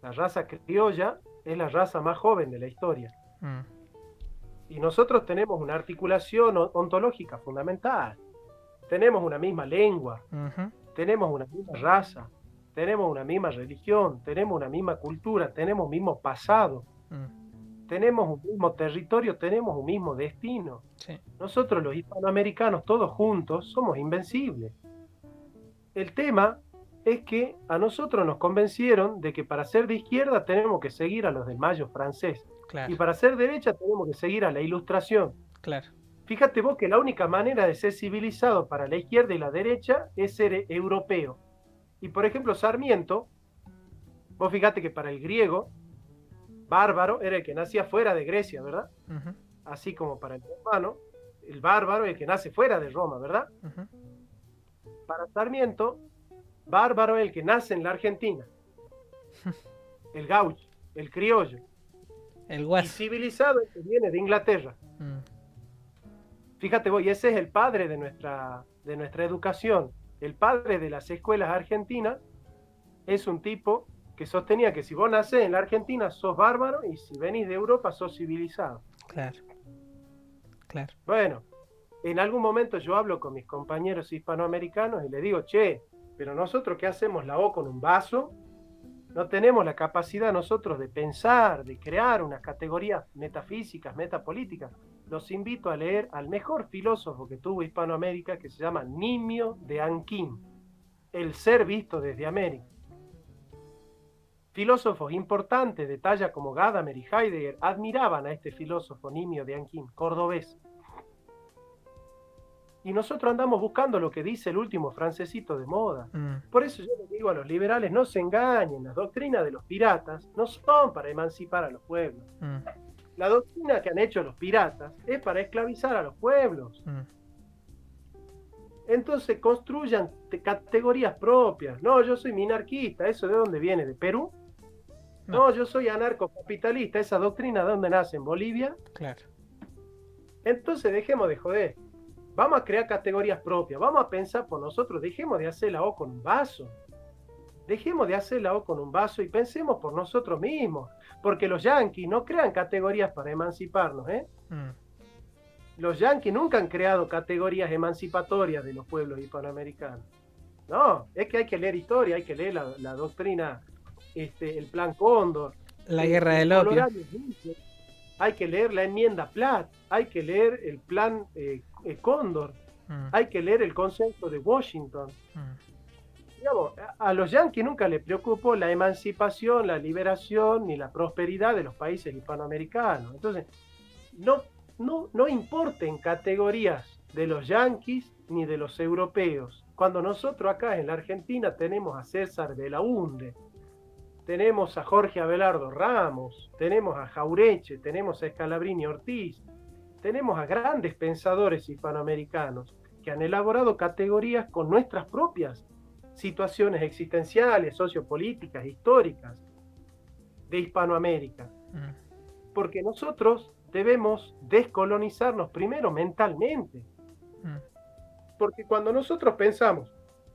La raza criolla es la raza más joven de la historia. Mm. Y nosotros tenemos una articulación ontológica fundamental. Tenemos una misma lengua, Ujú. tenemos una misma raza, tenemos una misma religión, tenemos una misma cultura, tenemos un mismo pasado, tenemos un mismo territorio, tenemos un mismo destino. Sí. Nosotros los hispanoamericanos todos juntos somos invencibles. El tema es que a nosotros nos convencieron de que para ser de izquierda tenemos que seguir a los del Mayo francés. Claro, Y para ser derecha tenemos que seguir a la Ilustración. claro. Fíjate vos que la única manera de ser civilizado para la izquierda y la derecha es ser europeo. Y por ejemplo, Sarmiento, vos fíjate que para el griego, bárbaro era el que nacía fuera de Grecia, ¿verdad? Ujú. Así como para el romano, el bárbaro es el que nace fuera de Roma, ¿verdad? Ujú. Para Sarmiento, bárbaro es el que nace en la Argentina, el gaucho, el criollo. El Y guaso. civilizado el que viene de Inglaterra. Fíjate vos, y ese es el padre de nuestra educación. El padre de las escuelas argentinas es un tipo que sostenía que si vos nacés en la Argentina sos bárbaro y si venís de Europa sos civilizado. Claro, claro. Bueno, en algún momento yo hablo con mis compañeros hispanoamericanos y les digo, che, pero nosotros ¿qué hacemos la O con un vaso? No tenemos la capacidad nosotros de pensar, de crear unas categorías metafísicas, metapolíticas. Los invito a leer al mejor filósofo que tuvo Hispanoamérica, que se llama Nimio de Anquín, El ser visto desde América. Filósofos importantes de talla como Gadamer y Heidegger admiraban a este filósofo Nimio de Anquín, cordobés. Y nosotros andamos buscando lo que dice el último francesito de moda. Por eso yo les digo a los liberales, no se engañen, las doctrinas de los piratas no son para emancipar a los pueblos. La doctrina que han hecho los piratas es para esclavizar a los pueblos. Entonces construyan categorías propias. No, yo soy minarquista, ¿eso de dónde viene? ¿De Perú? No, yo soy anarcocapitalista, ¿esa doctrina de dónde nace? ¿En Bolivia? Claro. Entonces dejemos de joder. Vamos a crear categorías propias, vamos a pensar por nosotros, dejemos de hacer la O con un vaso. Dejemos de hacer la O con un vaso y pensemos por nosotros mismos. Porque los yanquis no crean categorías para emanciparnos, ¿eh? Los yanquis nunca han creado categorías emancipatorias de los pueblos hispanoamericanos. No, es que hay que leer historia, hay que leer la doctrina, el Plan Cóndor. La guerra del opio. Hay que leer la enmienda Platt, hay que leer el Plan Cóndor, hay que leer el Consenso de Washington. Digamos, a los yanquis nunca les preocupó la emancipación, la liberación ni la prosperidad de los países hispanoamericanos. Entonces, no importen categorías de los yanquis ni de los europeos. Cuando nosotros acá en la Argentina tenemos a César Belaúnde, tenemos a Jorge Abelardo Ramos, tenemos a Jaureche, tenemos a Scalabrini Ortiz, tenemos a grandes pensadores hispanoamericanos que han elaborado categorías con nuestras propias situaciones existenciales, sociopolíticas, históricas de Hispanoamérica. Porque nosotros debemos descolonizarnos primero mentalmente. Porque cuando nosotros pensamos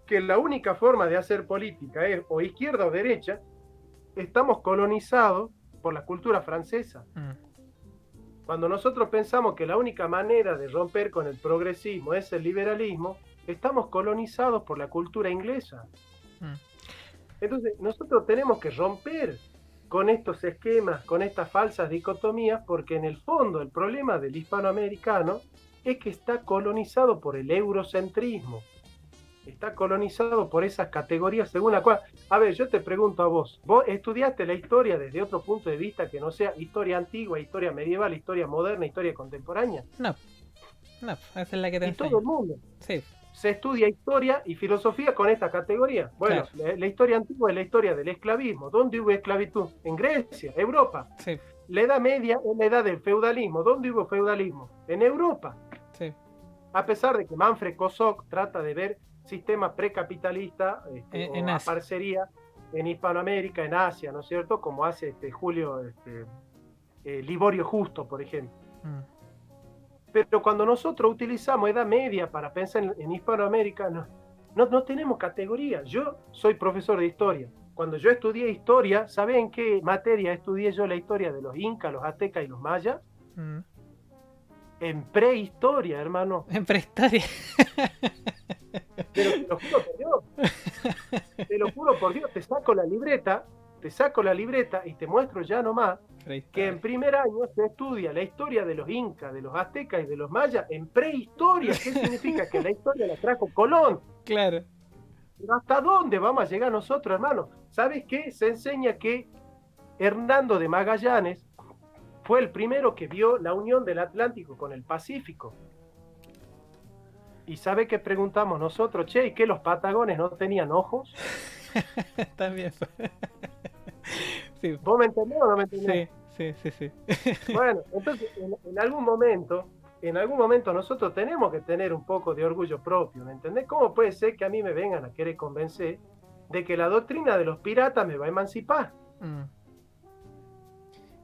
que la única forma de hacer política es o izquierda o derecha, estamos colonizados por la cultura francesa. Cuando nosotros pensamos que la única manera de romper con el progresismo es el liberalismo, estamos colonizados por la cultura inglesa. Entonces, nosotros tenemos que romper con estos esquemas, con estas falsas dicotomías, porque en el fondo el problema del hispanoamericano es que está colonizado por el eurocentrismo. Está colonizado por esas categorías según la cual... A ver, yo te pregunto a vos, ¿vos estudiaste la historia desde otro punto de vista que no sea historia antigua, historia medieval, historia moderna, historia contemporánea? No, esa es la que te enseño. Y todo el mundo. Sí. Se estudia historia y filosofía con esta categoría. Bueno, claro. La historia antigua es la historia del esclavismo. ¿Dónde hubo esclavitud? En Grecia, Europa. Sí. La Edad Media es la edad del feudalismo. ¿Dónde hubo feudalismo? En Europa. Sí. A pesar de que Manfred Kosok trata de ver sistema precapitalista en o parcería en Hispanoamérica, en Asia, ¿no es cierto? Como hace Julio Liborio Justo, por ejemplo. Pero cuando nosotros utilizamos Edad Media para pensar en Hispanoamérica, no tenemos categoría. Yo soy profesor de historia. Cuando yo estudié historia, ¿saben en qué materia estudié yo la historia de los incas, los aztecas y los mayas? En prehistoria, hermano. En prehistoria. Pero te lo juro por Dios. Te lo juro por Dios. Te saco la libreta y te muestro ya nomás que en primer año se estudia la historia de los incas, de los aztecas y de los mayas en prehistoria. ¿Qué significa? Que la historia la trajo Colón. Claro. Pero ¿hasta dónde vamos a llegar nosotros, hermano? ¿Sabes qué? Se enseña que Hernando de Magallanes fue el primero que vio la unión del Atlántico con el Pacífico. ¿Y sabe qué preguntamos nosotros? Che, ¿y qué los patagones no tenían ojos? También. Sí. ¿Vos me entendés o no me entendés? Sí. Bueno, entonces en algún momento nosotros tenemos que tener un poco de orgullo propio, ¿me entendés? ¿Cómo puede ser que a mí me vengan a querer convencer de que la doctrina de los piratas me va a emancipar?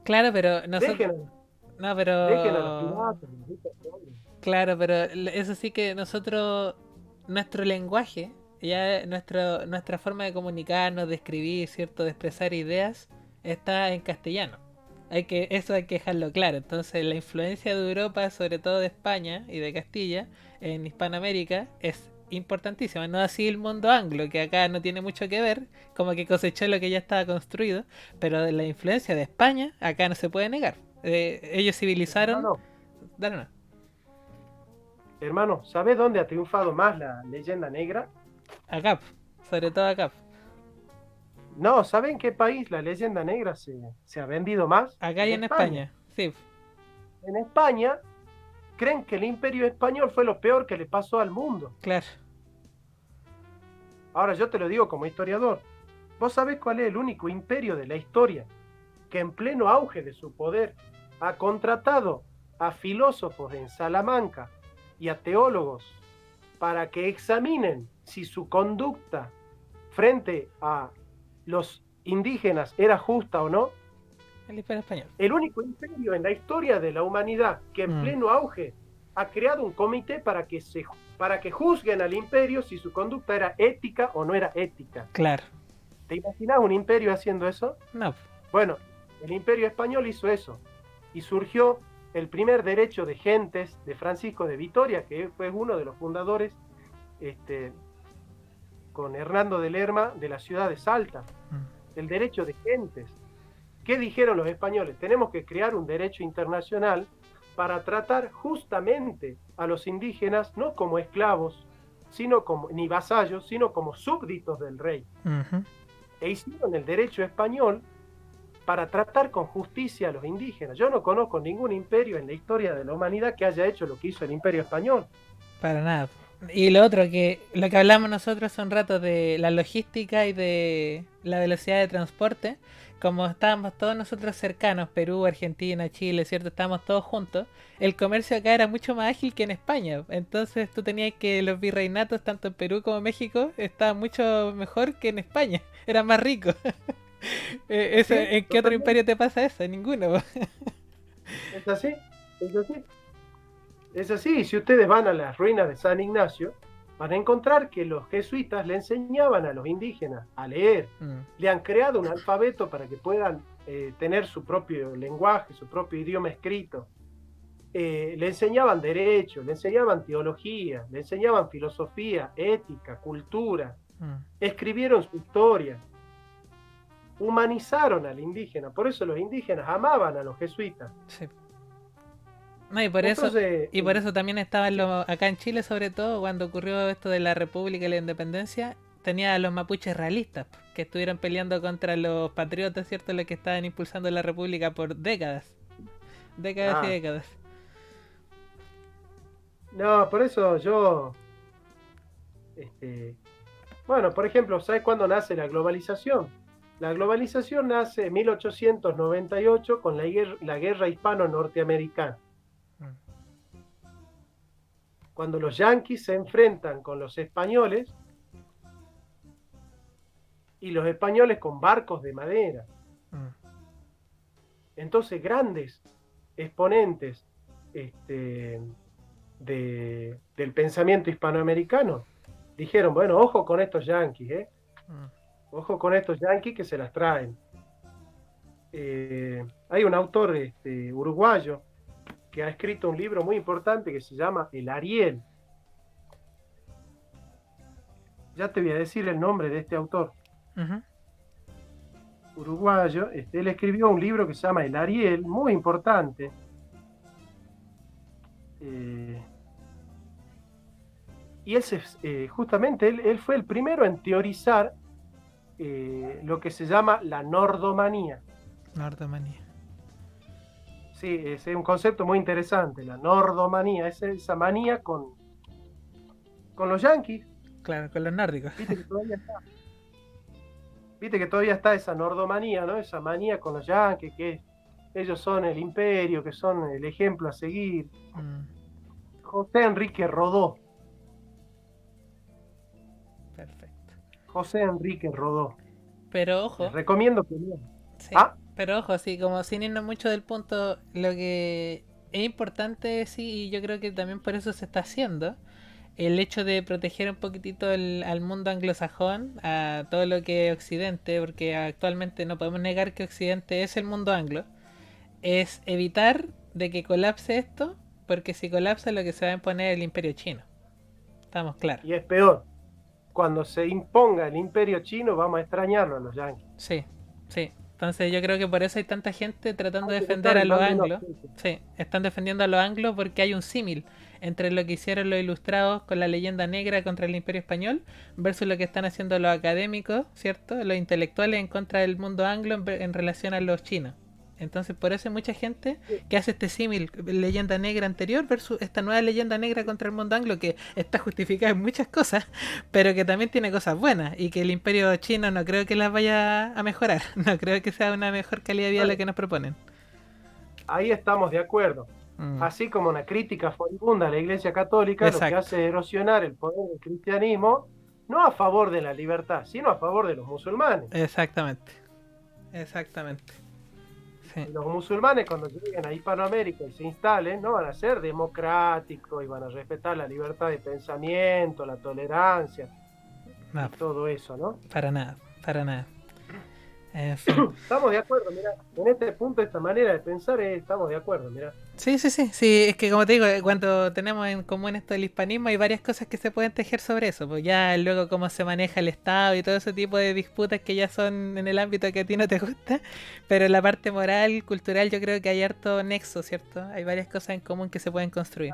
Claro, pero nosotros... Dejen a los piratas. Claro, pero eso sí que nosotros, nuestro lenguaje, ya nuestra forma de comunicarnos, de escribir, ¿cierto? De expresar ideas, está en castellano. Eso hay que dejarlo claro. Entonces la influencia de Europa, sobre todo de España y de Castilla, en Hispanoamérica, es importantísima. No así el mundo anglo, que acá no tiene mucho que ver, como que cosechó lo que ya estaba construido, pero de la influencia de España, acá no se puede negar. Ellos civilizaron... Dale una. Hermano, ¿sabes dónde ha triunfado más la leyenda negra? Acá, sobre todo acá. No, ¿saben qué país la leyenda negra se ha vendido más? Acá y en España. Sí. En España creen que el Imperio Español fue lo peor que le pasó al mundo. Claro. Ahora yo te lo digo como historiador. ¿Vos sabés cuál es el único imperio de la historia que en pleno auge de su poder ha contratado a filósofos en Salamanca y a teólogos para que examinen si su conducta frente a los indígenas era justa o no? El Imperio Español. El único imperio en la historia de la humanidad que en pleno auge ha creado un comité para que juzguen al imperio si su conducta era ética o no era ética. Claro. ¿Te imaginas un imperio haciendo eso? No. Bueno, el Imperio Español hizo eso y surgió el primer derecho de gentes de Francisco de Vitoria, que fue uno de los fundadores, con Hernando de Lerma, de la ciudad de Salta. El derecho de gentes. ¿Qué dijeron los españoles? Tenemos que crear un derecho internacional para tratar justamente a los indígenas no como esclavos, ni vasallos, sino como súbditos del rey. E hicieron el derecho español para tratar con justicia a los indígenas. Yo no conozco ningún imperio en la historia de la humanidad que haya hecho lo que hizo el Imperio Español. Para nada. Y lo otro, que lo que hablamos nosotros hace un rato de la logística y de la velocidad de transporte, como estábamos todos nosotros cercanos, Perú, Argentina, Chile, ¿cierto? Estábamos todos juntos, el comercio acá era mucho más ágil que en España. Entonces tú tenías que los virreinatos, tanto en Perú como en México, estaban mucho mejor que en España, eran más ricos. Sí, ¿En qué otro totalmente. imperio te pasa eso? Ninguno. Es así, es así. Es así, y si ustedes van a las ruinas de San Ignacio, van a encontrar que los jesuitas le enseñaban a los indígenas a leer. Mm, Le han creado un alfabeto para que puedan tener su propio lenguaje, su propio idioma escrito. Le enseñaban derecho, le enseñaban teología, le enseñaban filosofía, ética, cultura. mm, Escribieron su historia, humanizaron al indígena. Por eso los indígenas amaban a los jesuitas. sí. No, Entonces, y por eso también estaban sí, los, acá en Chile sobre todo, cuando ocurrió esto de la República y la Independencia, tenía a los mapuches realistas, que estuvieron peleando contra los patriotas, ¿cierto? Los que estaban impulsando la República por décadas, décadas y ah, décadas. no, por eso yo, este, bueno, por ejemplo, ¿sabes cuándo nace la globalización? La globalización nace en 1898 con la guerra hispano-norteamericana, Mm, cuando los yanquis se enfrentan con los españoles y los españoles con barcos de madera. mm, Entonces, grandes exponentes del pensamiento hispanoamericano dijeron, bueno, ojo con estos yanquis, mm. ojo con estos yanquis que se las traen. Hay un autor uruguayo que ha escrito un libro muy importante que se llama El Ariel. Ya te voy a decir el nombre de este autor Ujú. uruguayo. Él escribió un libro que se llama El Ariel, muy importante. Eh, y justamente él fue el primero en teorizar lo que se llama la nordomanía. Nordomanía. Sí, es un concepto muy interesante, la nordomanía, es esa manía con los yanquis. Claro, con los nórdicos. Viste que todavía está, viste que todavía está esa nordomanía, ¿no? Esa manía con los yanquis, que ellos son el imperio, que son el ejemplo a seguir. Mm, José Enrique Rodó, perfecto. José Enrique Rodó. Pero Les ojo, recomiendo que lean. sí, Ah, pero ojo, sí, como sin irnos mucho del punto, lo que es importante, sí, y yo creo que también por eso se está haciendo, el hecho de proteger un poquitito al mundo anglosajón, a todo lo que es Occidente, porque actualmente no podemos negar que Occidente es el mundo anglo, es evitar de que colapse esto, porque si colapsa lo que se va a imponer es el imperio chino. Estamos claros. y es peor, cuando se imponga el imperio chino, vamos a extrañarlo a los yanquis. Sí, sí. Entonces yo creo que por eso hay tanta gente tratando Hay de que defender buscar a el los mal menor. anglos. Sí, sí. Sí, están defendiendo a los anglos porque hay un símil entre lo que hicieron los ilustrados con la leyenda negra contra el imperio español versus lo que están haciendo los académicos, ¿cierto? Los intelectuales en contra del mundo anglo en relación a los chinos. Entonces por eso hay mucha gente que hace este símil, leyenda negra anterior versus esta nueva leyenda negra contra el mundo anglo que está justificada en muchas cosas, pero que también tiene cosas buenas y que el imperio chino no creo que las vaya a mejorar, no creo que sea una mejor calidad de vida la Bueno, que nos proponen. ahí estamos de acuerdo. Mm, Así como una crítica furibunda a la Iglesia Católica, lo que exacto, hace es erosionar el poder del cristianismo, no a favor de la libertad, sino a favor de los musulmanes. exactamente, exactamente. Sí, Y los musulmanes cuando lleguen a Hispanoamérica y se instalen, no van a ser democráticos y van a respetar la libertad de pensamiento, la tolerancia no, y todo eso, ¿no? para nada, para nada. En fin. Estamos de acuerdo, mira, en este punto, esta manera de pensar, estamos de acuerdo, mira. Sí, sí, sí, sí, es que como te digo, cuando tenemos en común esto del hispanismo hay varias cosas que se pueden tejer sobre eso, pues ya luego cómo se maneja el Estado y todo ese tipo de disputas que ya son en el ámbito que a ti no te gusta, pero la parte moral, cultural, yo creo que hay harto nexo, ¿cierto? Hay varias cosas en común que se pueden construir.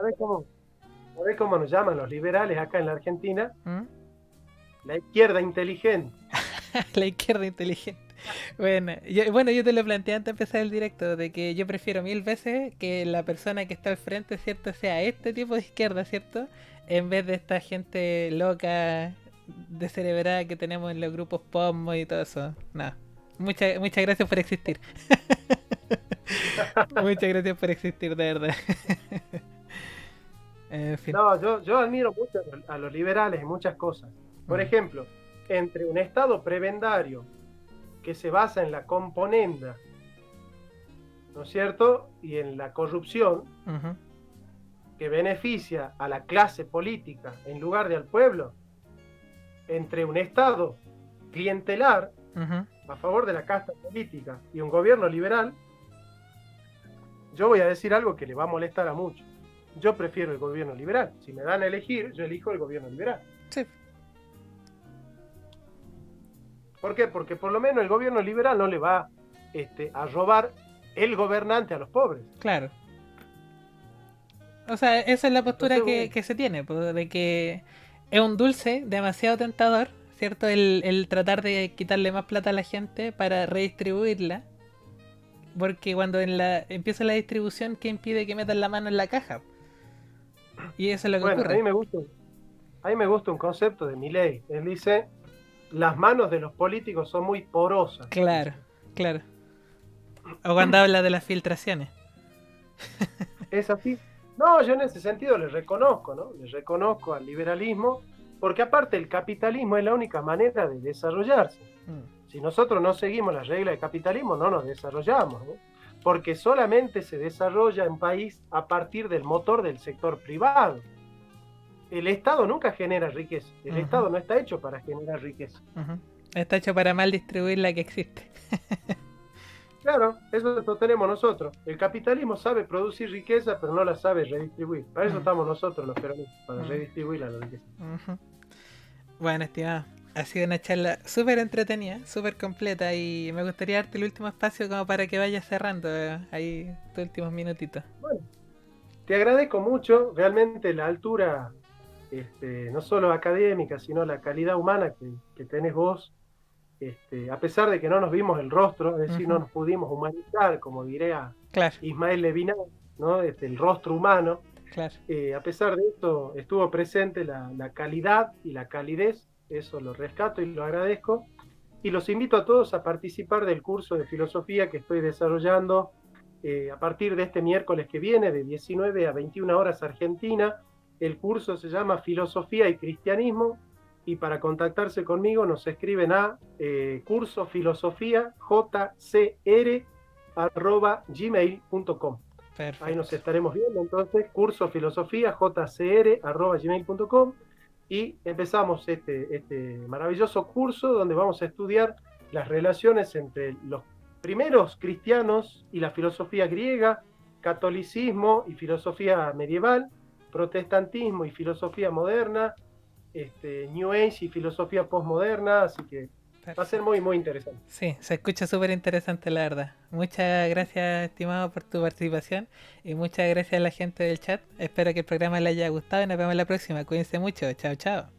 ¿Sabés cómo nos llaman los liberales acá en la Argentina? ¿Mm? La izquierda inteligente. La izquierda inteligente. Bueno, yo te lo planteé antes de empezar el directo, de que yo prefiero mil veces que la persona que está al frente, ¿cierto?, sea este tipo de izquierda, ¿cierto? en vez de esta gente loca, descerebrada que tenemos en los grupos POMO y todo eso. No. Muchas gracias por existir. Muchas gracias por existir, de verdad. En fin. No, yo admiro mucho a los liberales en muchas cosas. Por ejemplo, entre un Estado prebendario que se basa en la componenda, ¿no es cierto? Y en la corrupción, que beneficia a la clase política en lugar de al pueblo, entre un Estado clientelar a favor de la casta política y un gobierno liberal, yo voy a decir algo que le va a molestar a muchos. Yo prefiero el gobierno liberal. Si me dan a elegir, yo elijo el gobierno liberal. Sí. ¿Por qué? Porque por lo menos el gobierno liberal no le va a robar el gobernante a los pobres. Claro. O sea, esa es la postura Entonces, que se tiene, pues, de que es un dulce demasiado tentador, ¿cierto? El tratar de quitarle más plata a la gente para redistribuirla. Porque cuando empieza la distribución, ¿qué impide que metan la mano en la caja? Y eso es lo que ocurre. A mí me gusta un concepto de Milei. Él dice, las manos de los políticos son muy porosas. Claro, claro. O cuando habla de las filtraciones. ¿Es así? No, yo en ese sentido le reconozco, ¿no? Le reconozco al liberalismo, porque aparte el capitalismo es la única manera de desarrollarse. Si nosotros no seguimos las reglas del capitalismo, no nos desarrollamos, ¿no? Porque solamente se desarrolla un país a partir del motor del sector privado. El Estado nunca genera riqueza. El Estado no está hecho para generar riqueza. Está hecho para mal distribuir la que existe. Claro, eso lo tenemos nosotros. El capitalismo sabe producir riqueza, pero no la sabe redistribuir. Para eso estamos nosotros los peronistas, para redistribuir la riqueza. Bueno, estimado, ha sido una charla súper entretenida, súper completa, y me gustaría darte el último espacio como para que vayas cerrando ahí tus últimos minutitos. Bueno, te agradezco mucho, realmente la altura, no solo académica, sino la calidad humana que tenés vos. A pesar de que no nos vimos el rostro, es decir, no nos pudimos humanizar, como diría Ismael Levinas, ¿no? El rostro humano. Claro. A pesar de esto, estuvo presente la calidad y la calidez, eso lo rescato y lo agradezco. Y los invito a todos a participar del curso de filosofía que estoy desarrollando a partir de este miércoles que viene, de 19 a 21 horas Argentina. El curso se llama Filosofía y Cristianismo. Y para contactarse conmigo nos escriben a cursofilosofia@gmail.com. Ahí nos estaremos viendo entonces, cursofilosofia@gmail.com, y empezamos este maravilloso curso donde vamos a estudiar las relaciones entre los primeros cristianos y la filosofía griega, catolicismo y filosofía medieval, protestantismo y filosofía moderna, New Age y filosofía postmoderna, así que va a ser muy, muy interesante. Sí, se escucha súper interesante, la verdad. Muchas gracias, estimado, por tu participación, y muchas gracias a la gente del chat. Espero que el programa les haya gustado y nos vemos la próxima. Cuídense mucho. Chao, chao.